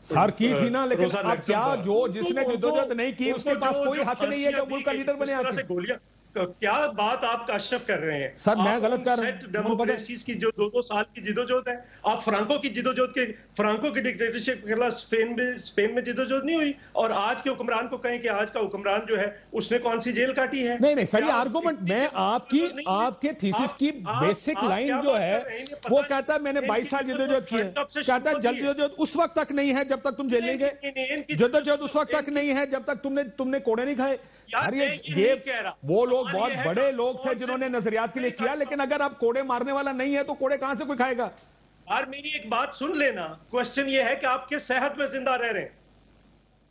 Speaker 1: सर की थी ना, लेकिन अब क्या जो जिसने जद्दोजहद नहीं की उसके पास कोई हक नहीं है कि मुल्क का लीडर बने।
Speaker 5: क्या बात आप काशिफ कर रहे हैं
Speaker 1: सर? मैं गलत कर रहा हूं।
Speaker 5: डेमोक्रेसी की जो 2 साल की जिदोजहद है, आप फ्रांको की जिदोजहद के, फ्रांको की डिक्टेटरशिप के खिलाफ स्पेन में जिदोजहद नहीं हुई, और आज के हुक्मरान को कहें कि आज का हुक्मरान जो है उसने कौन सी जेल काटी है?
Speaker 1: नहीं सर, ये आर्गुमेंट मैं आपके थीसिस की बेसिक लाइन जो है वो कहता है मैंने 22 साल जिदोजहद की है, कहता है जद्दोजहद उस वक्त तक नहीं है जब तक तुम जेल नहीं गए, जद्दोजहद उस वक्त तक नहीं है जब तक तुमने कोड़े नहीं खाए। ये वो लोग बहुत बड़े लोग थे जिन्होंने नजरियात के लिए किया, लेकिन अगर आप कोड़े मारने वाला नहीं है तो कोड़े कहां से कोई खाएगा?
Speaker 5: यार मेरी एक बात सुन लेना, क्वेश्चन ये है कि आप किस सेहत में जिंदा रह रहे हैं,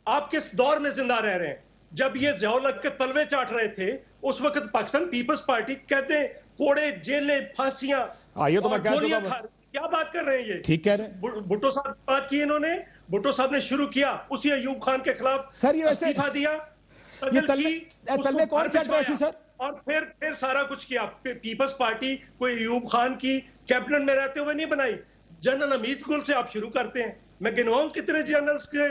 Speaker 5: आप किस दौर में जिंदा रह रहे हैं? जब ये ज़ियाउल हक के तलवे चाट रहे थे उस वक्त पाकिस्तान पीपल्स पार्टी कहते हैं कोड़े, जेलें, फांसियां,
Speaker 1: ये तो मैं कह चुका।
Speaker 5: क्या बात कर रहे हैं ये?
Speaker 1: ठीक कह रहे हैं।
Speaker 5: भुट्टो साहब बात की इन्होंने, भुट्टो साहब ने शुरू किया, उसी अयूब खान के खिलाफ
Speaker 1: सर ये वैसे
Speaker 5: इस्तीफा दिया,
Speaker 1: ये तलवे कौन चट रहे थे सर?
Speaker 5: और फिर सारा कुछ किया। पीपल्स पार्टी कोई अयूब खान की कैबिनेट में रहते हुए नहीं बनाई, जनरल हमीद गुल से आप शुरू करते हैं। मैं गिनवाऊं कितने जनरल से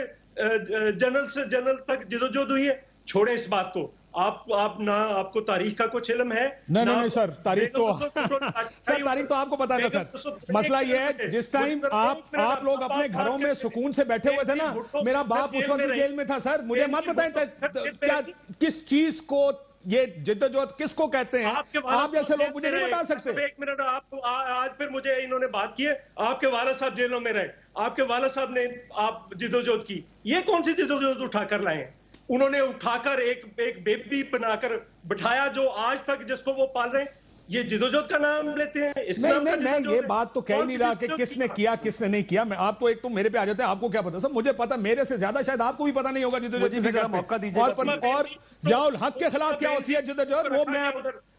Speaker 5: जनरल तक जिदोजहद हुई है। छोड़े इस बात को, आप ना आपको तारीख का कुछ इल्म है?
Speaker 1: नहीं सर, तारीख तो सर तारीख तो आपको पता है ना सर। मसला ये है जिस टाइम आप लोग अपने घरों में सुकून से बैठे हुए थे ना, मेरा बाप उस वक्त जेल में था सर। मुझे मत बताएं क्या किस चीज को ये जिद्दोजहद किसको कहते हैं। आप जैसे लोग मुझे नहीं बता सकते।
Speaker 5: एक मिनट, आपको आज फिर मुझे इन्होंने बात की है, आपके वाला साहब जेलों में रहे, आपके वाला साहब ने आप जिद्दोजहद की, ये कौन सी जिद्दोजहद उठाकर लाए हैं? उन्होंने उठाकर एक बेबी बनाकर बिठाया जो आज तक जिसको वो पाल रहे हैं, ये जिद्दोजहद का नाम लेते हैं।
Speaker 1: नहीं, मैं ये बात तो कह नहीं रहा कि किसने किया किसने नहीं किया। मैं आपको एक तो मेरे पे आ जाते हैं, आपको क्या पता सर? मुझे पता, मेरे से ज्यादा शायद आपको भी पता नहीं होगा जिद्दोजहद किसे कहते हैं। और ज़ियाउल हक के खिलाफ क्या होती है जिद्दोजहद, वो मैं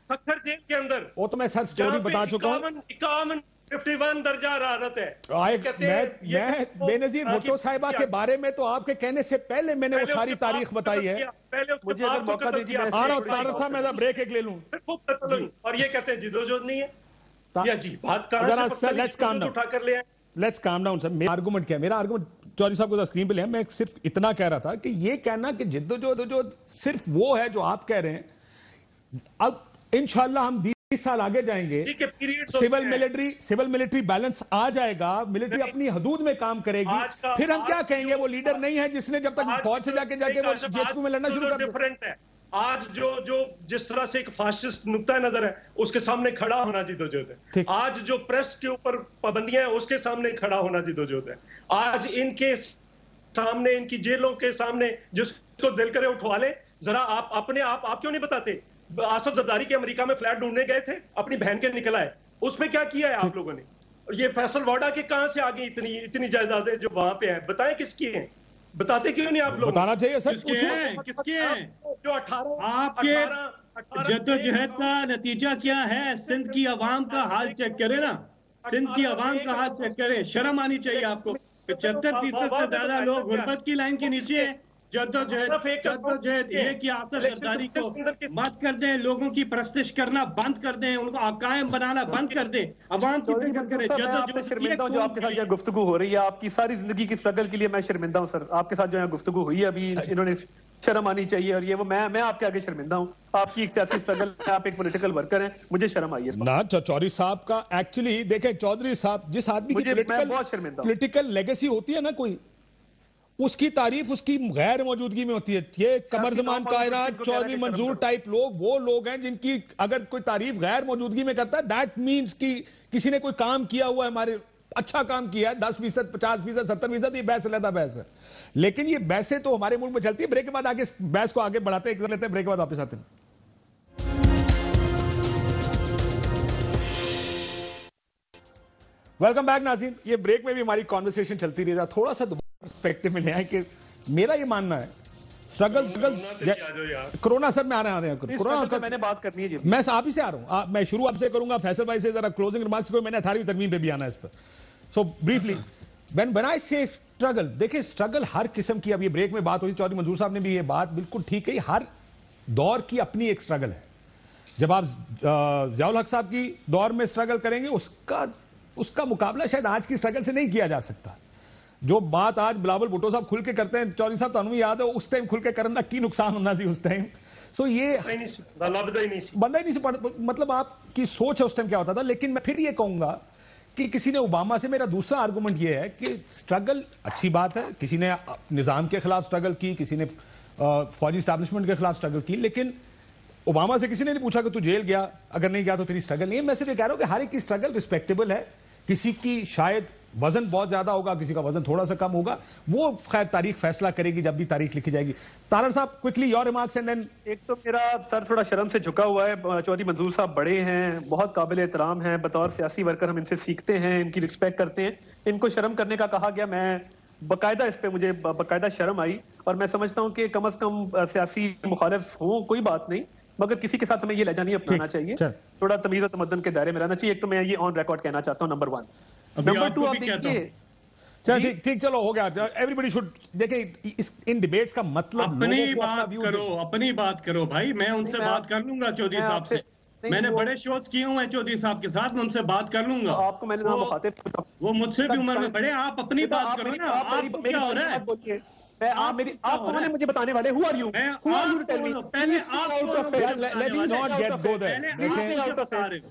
Speaker 5: सख्तर जेल के अंदर,
Speaker 1: वो तो मैं सर स्टोरी बता चुका हूँ।
Speaker 5: 51 दर्जा हरारत है।
Speaker 1: मैं बेनजीर भुट्टो साहिबा के बारे में तो आपके कहने से पहले मैंने वो सारी तारीख बताई है।
Speaker 3: मुझे अगर मौका दीजिए,
Speaker 1: आ रहा हूं तारर साहब, मैं ब्रेक एक ले लूं।
Speaker 5: और ये कहते हैं जिद्दोजहद नहीं है या जी बात कहां
Speaker 1: से? लेट्स काम डाउन,
Speaker 5: उठाकर ले आए।
Speaker 1: Let's calm down sir. मेरा आर्गुमेंट क्या है? मेरा आर्गुमेंट चौधरी साहब को स्क्रीन पे ले, मैं सिर्फ इतना कह रहा था कि ये कहना कि जिद्दोजहद सिर्फ वो है जो आप कह रहे हैं। अब इंशाल्लाह हम 20 साल आगे जाएंगे, सिविल मिलिट्री बैलेंस आ जाएगा, मिलिट्री अपनी हदूद में काम करेगी, फिर हम क्या कहेंगे वो लीडर नहीं है जिसने जब तक फौज से जाके वो जेएचक्यू में लड़ना शुरू कर दिया।
Speaker 5: आज जो जिस तरह से एक फाशिस्ट नुक्ता नजर है उसके सामने खड़ा होना जिद्दोजहद है। आज जो प्रेस के ऊपर पाबंदियां हैं उसके सामने खड़ा होना जिद्दोजहद है। आज इनके सामने, इनकी जेलों के सामने जिसको दिल करे उठवा ले। जरा आप अपने आप क्यों नहीं बताते? आसफ जरदारी के अमेरिका में फ्लैट ढूंढने गए थे, अपनी बहन के निकला है, उसमें क्या किया है आप लोगों ने? ये फैसल वाडा के कहां से आ गई इतनी जायदादें जो वहां पे हैं? बताएं किसकी हैं? बताते क्यों नहीं आप लोग?
Speaker 1: बताना चाहिए सर।
Speaker 6: किसके हैं?
Speaker 5: जो 18
Speaker 6: आपके जद्दोजहद का नतीजा क्या है? सिंध की आवाम का हाल चेक करें ना, सिंध की आवाम का हाल चेक करें। शर्म आनी चाहिए आपको। 75% से ज्यादा लोग गुर्बत की लाइन के नीचे हैं। जद्दोजहद ये कि आसफ जरदारी को मत कर दें, लोगों की परस्तिश करना बंद कर दें, उनको कायम बनाना बंद कर दें, अवाम की फिक्र करें।
Speaker 3: शर्मिंदा हूं जो आपके साथ यह गुफ्तगू हो रही है, आपकी सारी जिंदगी की स्ट्रगल के लिए मैं शर्मिंदा हूं सर। आपके साथ जो है गुफ्तगू हुई है अभी, इन्होंने शर्म आनी चाहिए। और ये वो मैं आपके आगे शर्मिंदा हूं। आपकी एक सियासी स्ट्रगल है, आप एक पॉलिटिकल वर्कर हैं, मुझे शर्म आई है
Speaker 1: ना। चौधरी साहब का एक्चुअली देखें, चौधरी साहब जिस आदमी की पॉलिटिकल लेगेसी होती है ना कोई, उसकी तारीफ उसकी गैर मौजूदगी में होती है। ये कमर जमान कायनात, चौधरी मंजूर टाइप लोग वो लोग हैं जिनकी अगर कोई तारीफ गैर मौजूदगी में करता है, दैट मीन्स कि किसी ने कोई काम किया हुआ है, हमारे अच्छा काम किया है, 10%, 50%, 70%, ये बहस अलग बहस है। लेकिन ये बहसें तो हमारे मुल्क में चलती है। ब्रेक के बाद आगे बहस को आगे बढ़ाते हैं, लेते हैं ब्रेक के बाद वापस आते हैं। वेलकम बैक नाज़रीन। ये ब्रेक में भी हमारी कॉन्वर्सेशन चलती रही, थोड़ा सा पर्सपेक्टिव में ले आए कि मेरा ये मानना है स्ट्रगल्स कोरोना सर में आ रहे हैं कोरोना का
Speaker 3: मैंने बात करनी है जी।
Speaker 1: मैं आप ही से आ रहा हूं, मैं शुरू आपसे करूंगा, फैसल भाई से जरा क्लोजिंग रिमार्क्स करो। मैंने 18वीं तरमीम पे भी आना है इस पर। सो ब्रीफली व्हेन आई से स्ट्रगल, देखिए स्ट्रगल हर किस्म की, अब ये ब्रेक में बात हुई, चौधरी मंजूर साहब ने भी ये बात बिल्कुल ठीक है, हर दौर की अपनी एक स्ट्रगल है। जब आप ज़ियाउल हक साहब की दौर में स्ट्रगल करेंगे, उसका मुकाबला शायद आज की स्ट्रगल से नहीं किया जा सकता। जो बात आज बिलावल भुट्टो साहब खुल के करते हैं, चौधरी साहब तुहानू याद है उस टाइम खुल के करना की नुकसान होना सी उस टाइम। सो ये बंदा ही नहीं से मतलब आपकी सोच है उस टाइम क्या होता था। लेकिन मैं फिर ये कहूंगा कि किसी ने ओबामा से, मेरा दूसरा आर्गुमेंट ये है कि स्ट्रगल अच्छी बात है, किसी ने निजाम के खिलाफ स्ट्रगल की, किसी ने फौजी स्टैब्लिशमेंट के खिलाफ स्ट्रगल की, लेकिन ओबामा से किसी ने नहीं पूछा कि तू जेल गया, अगर नहीं गया तो तेरी स्ट्रगल नहीं है। मैं सिर्फ ये कह रहा हूं कि हर एक की स्ट्रगल रिस्पेक्टेबल है। किसी की शायद वजन बहुत ज्यादा होगा, किसी का वजन थोड़ा सा कम होगा, वो खैर तारीख फैसला करेगी जब भी तारीख लिखी जाएगी। तारर साहब quickly your remarks and then.
Speaker 3: एक तो मेरा सर थोड़ा शर्म से झुका हुआ है। चौधरी मंजूर साहब बड़े हैं, बहुत काबिल एहतराम हैं, बतौर सियासी वर्कर हम इनसे सीखते हैं, इनकी रिस्पेक्ट करते हैं। इनको शर्म करने का कहा गया, मैं बाकायदा इस पे मुझे बाकायदा शर्म आई। और मैं समझता हूँ कि कम अज कम सियासी मुखालिफ हो कोई बात नहीं, मगर किसी के साथ हमें ये लहजा नहीं अपनाना चाहिए, थोड़ा तमीज़ और तमद्दुन के दायरे में रहना चाहिए। एक तो मैं ये ऑन रिकॉर्ड कहना चाहता हूँ, नंबर 1। नंबर 2 आप देखिए,
Speaker 1: ठीक चलो हो गया। एवरीबॉडी शुड देखिए इन डिबेट्स का मतलब
Speaker 6: अपनी बात करो भाई। मैं उनसे बात कर लूंगा चौधरी साहब से, मैंने बड़े शोज किए हुए हैं चौधरी साहब के साथ, मैं उनसे बात कर लूंगा।
Speaker 3: आपको मैंने
Speaker 6: वो मुझसे भी उम्र में बड़े, आप अपनी बात करो ना। आप क्या हो रहा है?
Speaker 3: आप कौन है मुझे बताने वाले? Who are you? Who are you to tell me?
Speaker 6: पहले आप
Speaker 1: let's not get go there.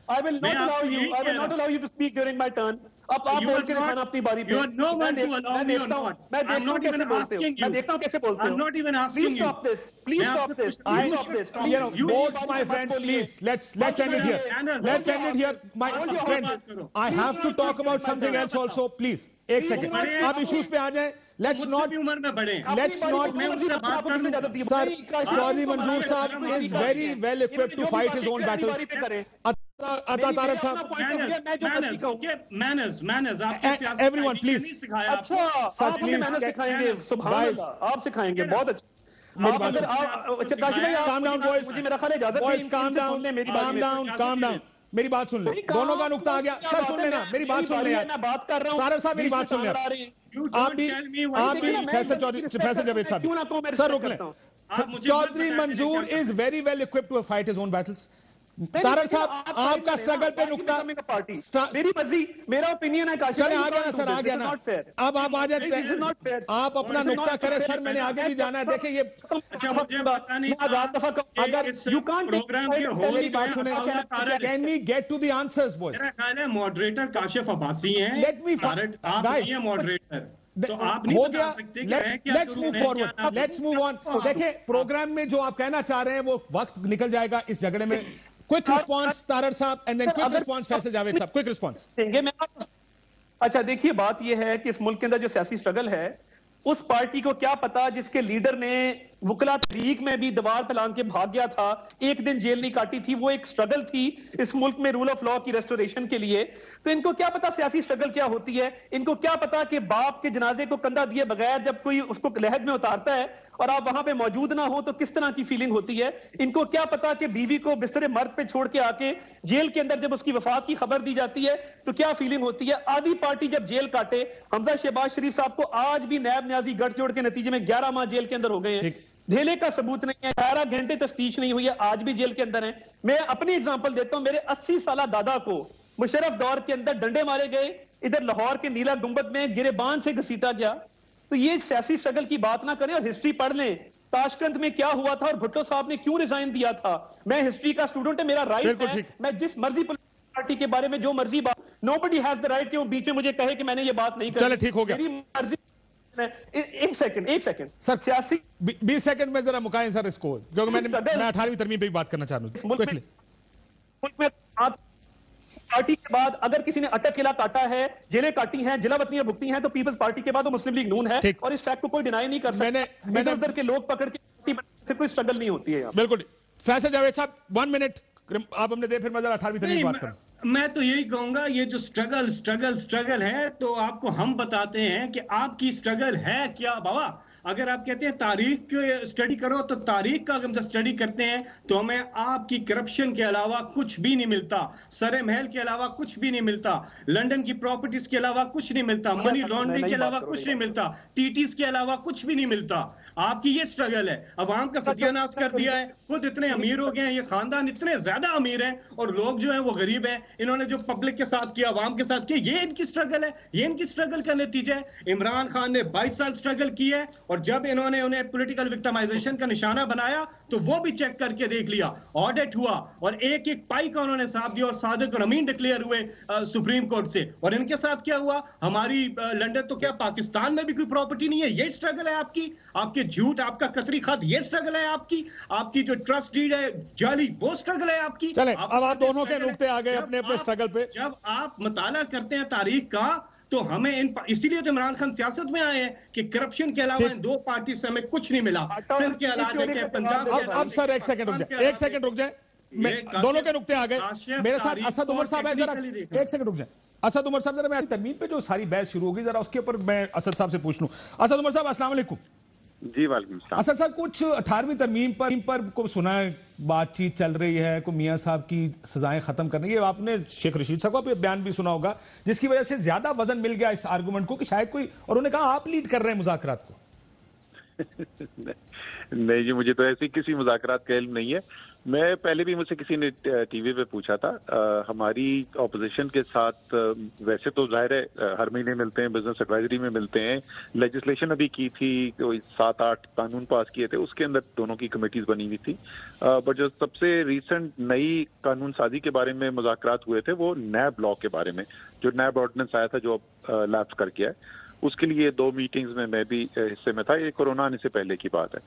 Speaker 3: I will not allow you. I will not allow you to speak during my turn. अब आप बोल के दिखाना अपनी बारी पे.
Speaker 6: You are no one to allow me or not. I'm not even asking you.
Speaker 3: मैं देखता हूँ कैसे बोलते हो.
Speaker 6: I'm not even asking you.
Speaker 3: Please stop this. Please stop this.
Speaker 1: Please stop this. You know, both my friends, please. Let's end it here. Let's end it here, my friends. I have to talk about something else also, please. एक second, आप issues पे आ जाएं. Let's not. Let's not. Sir, Chaudhry Manzoor Saab is very well equipped to fight his own battles. Ata Tarak Saab.
Speaker 6: Manners.
Speaker 1: Everyone, please.
Speaker 3: अच्छा, आप मुझे manners सिखाएंगे. सुभान अल्लाह, आप सिखाएंगे. बहुत अच्छा.
Speaker 1: Calm down, boys. Boys, calm down. मेरी बात सुन ले. दोनों का नुक्ता आ गया. सर सुन लेना, मेरी बात सुन ले यार. तारक साहब मेरी बात सुन ले. आप भी फैसल जावेद साहब. सर रुक लें. Chaudhry Manzoor is very well equipped to fight his own battles. Tarak साहब आपका स्ट्रगल पे नुक्ता.
Speaker 3: मेरी मर्जी, मेरा ओपिनियन है.
Speaker 1: चले आ गया ना सर, आ गया ना. अब आप आ जाते हैं, आप अपना नुक्ता करें. सर मैंने आगे भी जाना है. देखिए ये अगर यू कांट बात सुने. Can we get to the answers boys?
Speaker 6: मेरा ख्याल है मॉडरेटर काशिफ अब्बासी हैं.
Speaker 1: लेट मी
Speaker 6: गाइस मॉडरेटर तो आप नहीं बता सकते कि
Speaker 1: let's move forward. Let's move on. देखिए प्रोग्राम में जो आप कहना चाह रहे हैं वो वक्त निकल जाएगा इस झगड़े में. क्विक रिस्पांस तारर साहब and then quick response Faisal Javed साहब. Quick response.
Speaker 3: अच्छा देखिए, बात यह है कि इस मुल्क के अंदर जो सियासी स्ट्रगल है, उस पार्टी को क्या पता जिसके लीडर ने वकला तहरीक में भी दीवार पे लांग के भाग गया था, एक दिन जेल नहीं काटी थी. वो एक स्ट्रगल थी इस मुल्क में रूल ऑफ लॉ की रेस्टोरेशन के लिए. तो इनको क्या पता सियासी स्ट्रगल क्या होती है. इनको क्या पता कि बाप के जनाजे को कंधा दिए बगैर जब कोई उसको लहद में उतारता है और आप वहां पे मौजूद ना हो तो किस तरह की फीलिंग होती है. इनको क्या पता कि बीवी को बिस्तरे मर्द पे छोड़ के आके जेल के अंदर जब उसकी वफात की खबर दी जाती है तो क्या फीलिंग होती है. आधी पार्टी जब जेल काटे, हमजा शहबाज शरीफ साहब को आज भी नैब न्याजी गठजोड़ के नतीजे में 11 माह जेल के अंदर हो गए हैं. ढेले का सबूत नहीं है. 11 घंटे तफ्तीश नहीं हुई है, आज भी जेल के अंदर है. मैं अपनी एग्जांपल देता हूं. मेरे 80 साल दादा को मुशर्रफ दौर के अंदर डंडे मारे गए. इधर लाहौर के नीला गुंबद में गिरेबान से घसीटा गया. तो ये सियासी स्ट्रगल की बात ना करें और हिस्ट्री पढ़ लें. ताशकंद में क्या हुआ था और भुट्टो साहब ने क्यों रिजाइन दिया था. मैं हिस्ट्री का स्टूडेंट है, मेरा राइट है. मैं जिस मर्जी पार्टी के बारे में जो मर्जी बात, नोबडी हैज द राइट कि वो बीच में मुझे कहे कि मैंने ये बात नहीं करी.
Speaker 1: चले ठीक हो गया.
Speaker 3: मेरी मर्जी. एक सेकंड
Speaker 1: सर,
Speaker 3: सियासी
Speaker 1: 20 सेकंड में जरा मुकाएं सर इसको, क्योंकि मैं 18वीं तरमीम पे भी बात करना चाह रहा हूं.
Speaker 3: मुल्क में पार्टी के बाद अगर किसी ने अटक किला काटा है, जेलें काटी हैं, जिलावतनियां भुगती हैं, तो पीपल्स पार्टी के बाद वो मुस्लिम लीग नून है. और इस फैक्ट को कोई डिनाई नहीं कर सकता. मैंने उधर के लोग पकड़ के फिर कोई स्ट्रगल नहीं होती है.
Speaker 1: बिल्कुल. फैसल जावेद साहब 1 मिनट आप हमने दे, फिर मैं 18वीं तरमीम बात करूं.
Speaker 6: मैं तो यही कहूंगा, ये जो स्ट्रगल है, तो आपको हम बताते हैं कि आपकी स्ट्रगल है क्या बाबा. अगर आप कहते हैं तारीख की स्टडी करो, तो तारीख का अगर स्टडी करते हैं तो हमें आपकी करप्शन के अलावा कुछ भी नहीं मिलता. सरे महल के अलावा कुछ भी नहीं मिलता. लंदन की प्रॉपर्टीज के अलावा कुछ नहीं मिलता. मनी लॉन्ड्रिंग के अलावा कुछ नहीं मिलता. टीटीज के अलावा कुछ भी नहीं मिलता. आपकी ये स्ट्रगल है. अवाम का सत्यानाश कर दिया है. खुद इतने अमीर हो गए हैं, ये खानदान इतने ज्यादा अमीर हैं और लोग जो है वो गरीब हैं. इन्होंने जो पब्लिक के साथ किया, अवाम के साथ किया, ये इनकी स्ट्रगल है. ये इनकी स्ट्रगल का नतीजा है. इमरान खान ने 22 साल स्ट्रगल किया है और जब इन्होंने उन्हें पॉलिटिकल विक्टिमाइजेशन का निशाना बनाया तो वो भी चेक करके देख लिया. ऑडिट हुआ और एक एक पाई का उन्होंने साथ दिया और सादिक और अमीन डिक्लेयर हुए सुप्रीम कोर्ट से. और इनके साथ क्या हुआ, हमारी लंदन तो क्या पाकिस्तान में भी कोई प्रॉपर्टी नहीं है. ये स्ट्रगल है आपकी. आपके झूठ, आपका कतरी खत, ये स्ट्रगल है आपकी. आपकी जो ट्रस्ट डीड है जाली, वो स्ट्रगल है आपकी.
Speaker 1: चले अब आप दोनों के नुक्ते आ गए अपने अपने स्ट्रगल पे.
Speaker 6: जब आप मुताला करते हैं तारीख का, तो हमें इसीलिए तो इमरान खान सियासत में आए हैं कि करप्शन के अलावा इन दो पार्टी से हमें कुछ नहीं मिला. सिंध के अलावा के पंजाब के.
Speaker 1: अब सर एक सेकंड रुक जाए. दोनों के नुक्ते आ गए. मेरे साथ असद उमर साहब है, जरा एक सेकंड रुक जाए. असद उमर साहब, जरा मैं तरमीम पे जो सारी बहस शुरू होगी, जरा उसके ऊपर मैं असद साहब से पूछ लूं. असद उमर साहब अस्सलाम वालेकुम.
Speaker 7: जी वालेकुम सलाम.
Speaker 1: असद साहब, कुछ 18वीं तरमीम पर को सुना है बातचीत चल रही है को मियां साहब की सजाएं खत्म करने की. आपने शेख रशीद साहब का बयान भी सुना होगा, जिसकी वजह से ज्यादा वजन मिल गया इस आर्गुमेंट को कि शायद कोई, और उन्होंने कहा आप लीड कर रहे हैं मुज़ाकरात को.
Speaker 7: नहीं जी, मुझे तो ऐसी किसी मुज़ाकरात का इल्म नहीं है. मैं पहले भी मुझसे किसी ने टीवी पे पूछा था, हमारी ऑपोजिशन के साथ वैसे तो जाहिर है हर महीने मिलते हैं, बिजनेस एडवाइजरी में मिलते हैं, लेजिस्लेशन अभी की थी, 7-8 कानून पास किए थे, उसके अंदर दोनों की कमेटीज बनी हुई थी। बट जो सबसे रिसेंट नई कानून साजी के बारे में मुज़ाकरात हुए थे वो नैब लॉ के बारे में, जो नैब ऑर्डिनेंस आया था जो अब लैप्स कर गया है, उसके लिए 2 मीटिंग्स में मैं भी हिस्से में था। ये कोरोना आने से पहले की बात है।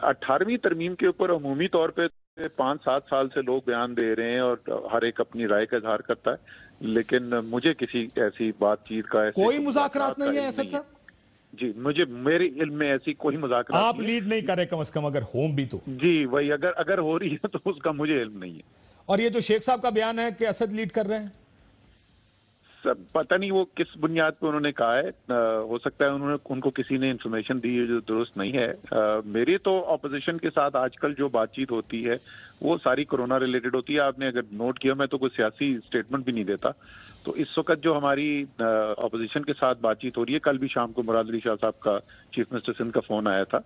Speaker 7: 18वीं तरमीम के ऊपर अमूमी तौर पे 5-7 साल से लोग बयान दे रहे हैं और हर एक अपनी राय का इजहार करता है, लेकिन मुझे किसी ऐसी बातचीत का
Speaker 1: कोई मुज़ाकरात नहीं है असद साहब?
Speaker 7: जी, मेरे इल्म में ऐसी कोई मुज़ाकरात
Speaker 1: आप लीड नहीं कर रहे कम से कम, अगर होम भी तो।
Speaker 7: जी वही, अगर हो रही है तो उसका मुझे इल्म नहीं है।
Speaker 1: और ये जो शेख साहब का बयान है कि असद लीड कर रहे हैं,
Speaker 7: पता नहीं वो किस बुनियाद पे उन्होंने कहा है। हो सकता है उनको किसी ने इन्फॉर्मेशन दी है जो दुरुस्त नहीं है। मेरी तो ऑपोजिशन के साथ आजकल जो बातचीत होती है वो सारी कोरोना रिलेटेड होती है। आपने अगर नोट किया, मैं तो कोई सियासी स्टेटमेंट भी नहीं देता। तो इस वक्त जो हमारी ऑपोजिशन के साथ बातचीत हो रही है, कल भी शाम को मुराद अली शाह साहब का चीफ मिनिस्टर सिंध का फोन आया था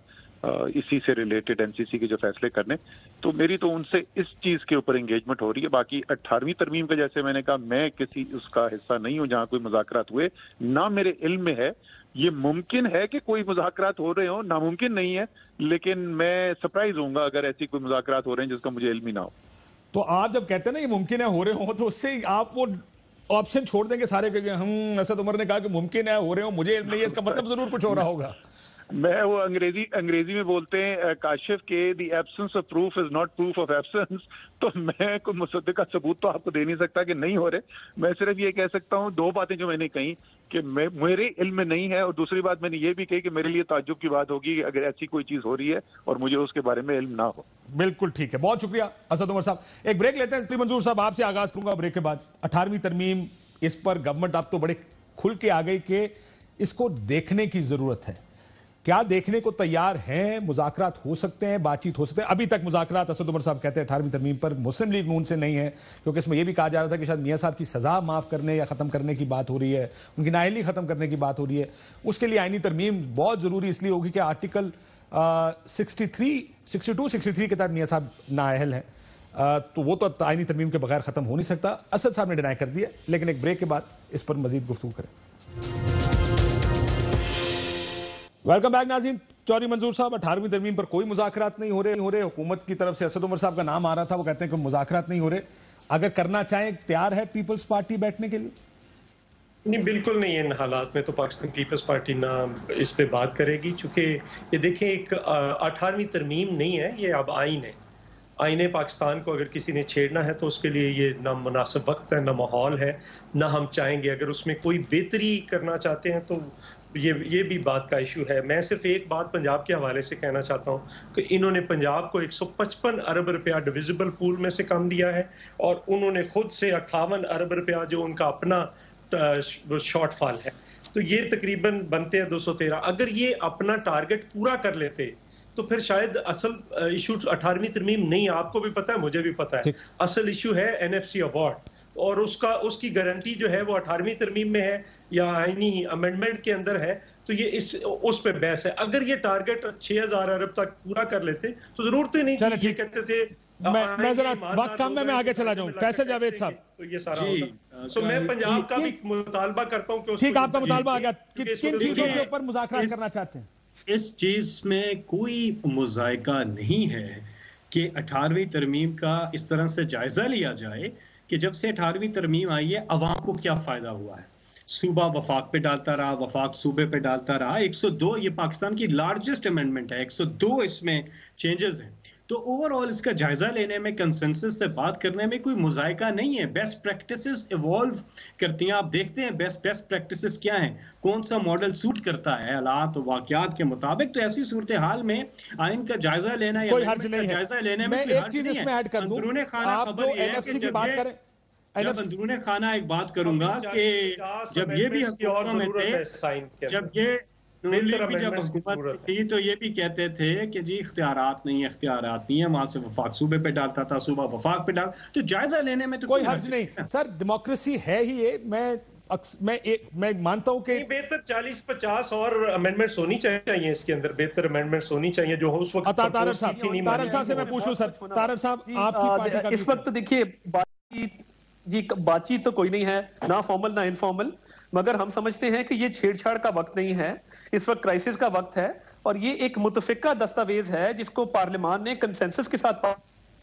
Speaker 7: इसी से रिलेटेड, एमसीसी के जो फैसले करने, तो मेरी तो उनसे इस चीज के ऊपर एंगेजमेंट हो रही है। बाकी 18वीं तरमीम का, जैसे मैंने कहा, मैं किसी उसका हिस्सा नहीं हूं जहां कोई मुज़ाकरात हुए, ना मेरे इल्म में है। ये मुमकिन है कि कोई मुज़ाकरात हो रहे हो, नामुमकिन नहीं है, लेकिन मैं सरप्राइज होऊंगा अगर ऐसी कोई मुज़ाकरात हो रहे हैं जिसका मुझे इल्म ही ना हो।
Speaker 1: तो आप जब कहते हैं ना ये मुमकिन है हो रहे हो, तो उससे आप वो ऑप्शन छोड़ देंगे सारे के, हम असद उमर ने कहा कि मुमकिन है हो रहे हो, मुझे इल्म नहीं है, इसका मतलब जरूर कुछ हो रहा होगा।
Speaker 7: मैं वो अंग्रेजी में बोलते हैं काशिफ के the absence of proof is not proof of absence. तो मैं कोई मुसद्दिक का सबूत तो आपको दे नहीं सकता कि नहीं हो रहे। मैं सिर्फ ये कह सकता हूँ 2 बातें जो मैंने कही कि मेरे इल्म में नहीं है, और दूसरी बात मैंने ये भी कही कि मेरे लिए ताज्जुब की बात होगी अगर ऐसी कोई चीज हो रही है और मुझे उसके बारे में इल्म ना हो।
Speaker 1: बिल्कुल ठीक है, बहुत शुक्रिया असद उमर साहब। एक ब्रेक लेते हैं। मंजूर साहब, आपसे आगाज करूंगा ब्रेक के बाद। 18वीं तरमीम, इस पर गवर्नमेंट अब तो बड़े खुल के आ गई कि इसको देखने की जरूरत है। क्या देखने को तैयार हैं? मुज़ाकरात हो सकते हैं, बातचीत हो सकते हैं। अभी तक मुज़ाकरात, असद उमर साहब कहते हैं 18वीं तरमीम पर मुस्लिम लीग नून से नहीं है, क्योंकि इसमें यह भी कहा जा रहा था कि शायद मियां साहब की सजा माफ करने या खत्म करने की बात हो रही है, उनकी नाअहली खत्म करने की बात हो रही है। उसके लिए आईनी तरमीम बहुत जरूरी इसलिए होगी कि आर्टिकल 62-63 के तहत मियां साहब नाअहल है, तो वो तो आईनी तरमीम के बगैर खत्म हो नहीं सकता। असद साहब ने डिनाई कर दिया, लेकिन एक ब्रेक के बाद इस पर मजीद गुफ्तगू करें। वेलकम बैक नाज़रीन। चौधरी मंजूर साहब, 18वीं तरमीम पर कोई मुज़ाकरात नहीं हो रहे। हुकूमत की तरफ से असद उमर साहब का नाम आ रहा था, वो कहते हैं कि मुज़ाकरात नहीं हो रहे। अगर करना चाहें, तैयार है पीपल्स पार्टी बैठने के लिए?
Speaker 5: नहीं, बिल्कुल नहीं। इन हालात में तो पाकिस्तान पीपल्स पार्टी ना इस पे बात करेगी, चूंकि ये देखें एक 18वीं तरमीम नहीं है, ये अब आइन है। आईने पाकिस्तान को अगर किसी ने छेड़ना है तो उसके लिए ये ना मुनासिब वक्त है, ना माहौल है, ना हम चाहेंगे। अगर उसमें कोई बेहतरी करना चाहते हैं तो ये भी बात का इशू है। मैं सिर्फ एक बात पंजाब के हवाले से कहना चाहता हूँ कि इन्होंने पंजाब को 155 अरब रुपया डिविजिबल पूल में से कम दिया है, और उन्होंने खुद से 58 अरब रुपया जो उनका अपना शॉर्टफॉल है, तो ये तकरीबन बनते हैं 213। अगर ये अपना टारगेट पूरा कर लेते तो फिर शायद असल इशू 18वीं तरमीम नहीं, आपको भी पता है, मुझे भी पता है, असल इशू है NFC अवार्ड, और उसकी गारंटी जो है वो 18वीं तरमीम में है या आईनी अमेंडमेंट के अंदर है। तो ये उस पे बहस है। अगर ये टारगेट 6000 अरब तक पूरा कर लेते तो जरूरत ही नहीं थी। कहते थे
Speaker 1: मैं जरा वक्त कम में मैं आगे चला जाऊं। फैसल जावेद साहब,
Speaker 5: तो ये सारा होता। तो मैं पंजाब का भी मुतालबा करता हूं कि
Speaker 1: ठीक, आपका मुतालबा आ गया। किन चीजों के ऊपर मुज़ाकरात करना चाहते हैं?
Speaker 6: इस चीज में कोई मुज़ायका नहीं है कि 18वीं तरमीम का इस तरह से जायजा लिया जाए कि जब से 18वीं तरमीम आई है अवाम को क्या फायदा हुआ है। सूबा वफाक पे डालता रहा, वफाक सूबे पे डालता रहा। 102 ये पाकिस्तान की लार्जेस्ट अमेंडमेंट है, 102 इसमें चेंजेस हैं। तो ओवरऑल इसका जायजा लेने में, कंसेंसस से बात करने में कोई मुज़ायका नहीं है। बेस्ट प्रैक्टिसेस इवॉल्व करती हैं। आप देखते हैं बेस्ट प्रैक्टिसेस क्या हैं, कौन सा मॉडल सूट करता है हालात और वाक़यात के मुताबिक। तो ऐसी सूरत हाल में आइन का जायजा लेना या जायजा लेने में कोई हर्ज नहीं है। अंदरूने खाना खबर ये है कि जब अंदरूने खाना एक बात करूंगा कि जब ये भी हुकूमत में थे, जब ये जब हुकूमत थी तो ये भी कहते थे कि जी इख्तियारात नहीं है, वहां से वफाक सूबे पे डालता था, सूबा वफाक पे डाल। तो जायजा लेने में तो
Speaker 1: कोई हर्ज नहीं सर, डेमोक्रेसी है ही ये। मैं मैं मानता हूं कि
Speaker 5: बेहतर 40-50 और अमेंडमेंट्स होनी चाहिए इसके अंदर, बेहतर अमेंडमेंट्स होनी चाहिए जो उस वक्त
Speaker 1: तारर साहब से मैं पूछ लूं सर, तारर साहब आपकी पार्टी का
Speaker 3: इस वक्त देखिए बातचीत तो कोई नहीं है, ना फॉर्मल ना इनफॉर्मल, मगर हम समझते हैं कि ये छेड़छाड़ का वक्त नहीं है, इस वक्त क्राइसिस का वक्त है और ये एक मुतफिका दस्तावेज है जिसको पार्लियामान ने कंसेंसस के साथ।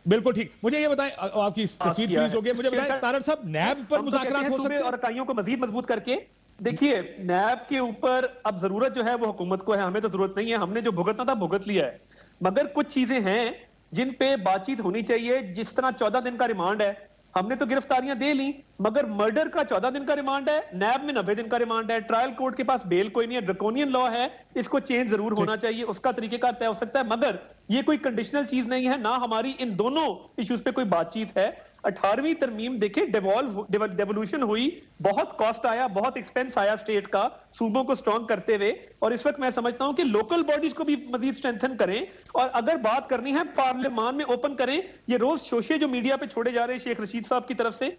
Speaker 1: बिल्कुल ठीक। मुझे ये बताएं, आपकी तस्वीर फ्रीज हो गई, मुझे बताएं तारर साहब, नैब पर मुज़ाकरात हो सकते हैं
Speaker 3: और इकाइयों को मजीद मजबूत करके। देखिए नैब के ऊपर अब जरूरत जो है वो हुकूमत को है, हमें तो जरूरत नहीं है, हमने जो भुगतना था भुगत लिया है, मगर कुछ चीजें हैं जिन पे बातचीत होनी चाहिए। जिस तरह 14 दिन का रिमांड है, हमने तो गिरफ्तारियां दे ली, मगर मर्डर का 14 दिन का रिमांड है, नैब में 90 दिन का रिमांड है, ट्रायल कोर्ट के पास बेल कोई नहीं है, ड्रकोनियन लॉ है, इसको चेंज जरूर होना चाहिए, उसका तरीकेकार तय हो सकता है, मगर ये कोई कंडीशनल चीज नहीं है। ना हमारी इन दोनों इश्यूज पे कोई बातचीत है। 18वीं तरमीम देखे, डेवोल्यूशन हुई, बहुत कॉस्ट आया, बहुत एक्सपेंस आया स्टेट का, सूबों को स्ट्रॉन्ग करते हुए, और इस वक्त मैं समझता हूं कि लोकल बॉडीज को भी मजीद स्ट्रेंथन करें, और अगर बात करनी है पार्लियामान में ओपन करें। ये रोज शोशे जो मीडिया पे छोड़े जा रहे हैं शेख रशीद साहब की तरफ से,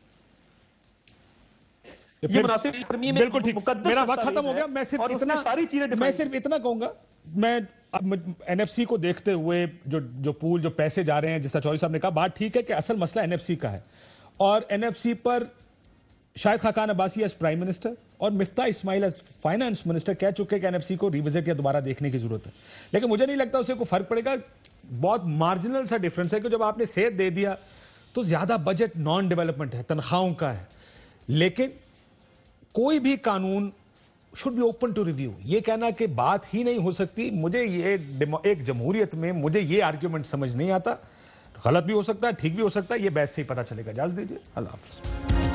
Speaker 3: ये मुनासिब
Speaker 1: बिल्कुल ठीक। मेरा वक्त खत्म हो गया। मैं सिर्फ इतना कहूंगा, मैं एनएफसी को देखते हुए जो पूल, जो पैसे जा रहे हैं, जिस तरह चौधरी साहब ने कहा, बात ठीक है कि असल मसला एनएफसी का है, और एनएफसी पर Shahid Khaqan Abbasi as prime minister और Miftah Ismail as finance minister कह चुके कि एनएफसी को रिविजिट या दोबारा देखने की जरूरत है। लेकिन मुझे नहीं लगता उससे कोई फर्क पड़ेगा। बहुत मार्जिनल सा डिफरेंस है कि जब आपने सेहत दे दिया तो ज्यादा बजट नॉन डेवलपमेंट है, तनख्वाहों का है, लेकिन कोई भी कानून should be open to review. ये कहना कि बात ही नहीं हो सकती, मुझे ये एक जमहूरियत में मुझे ये आर्ग्यूमेंट समझ नहीं आता। गलत भी हो सकता है, ठीक भी हो सकता है, ये बहस से ही पता चलेगा। इजाजत दीजिए, अल्लाह हाफिज़।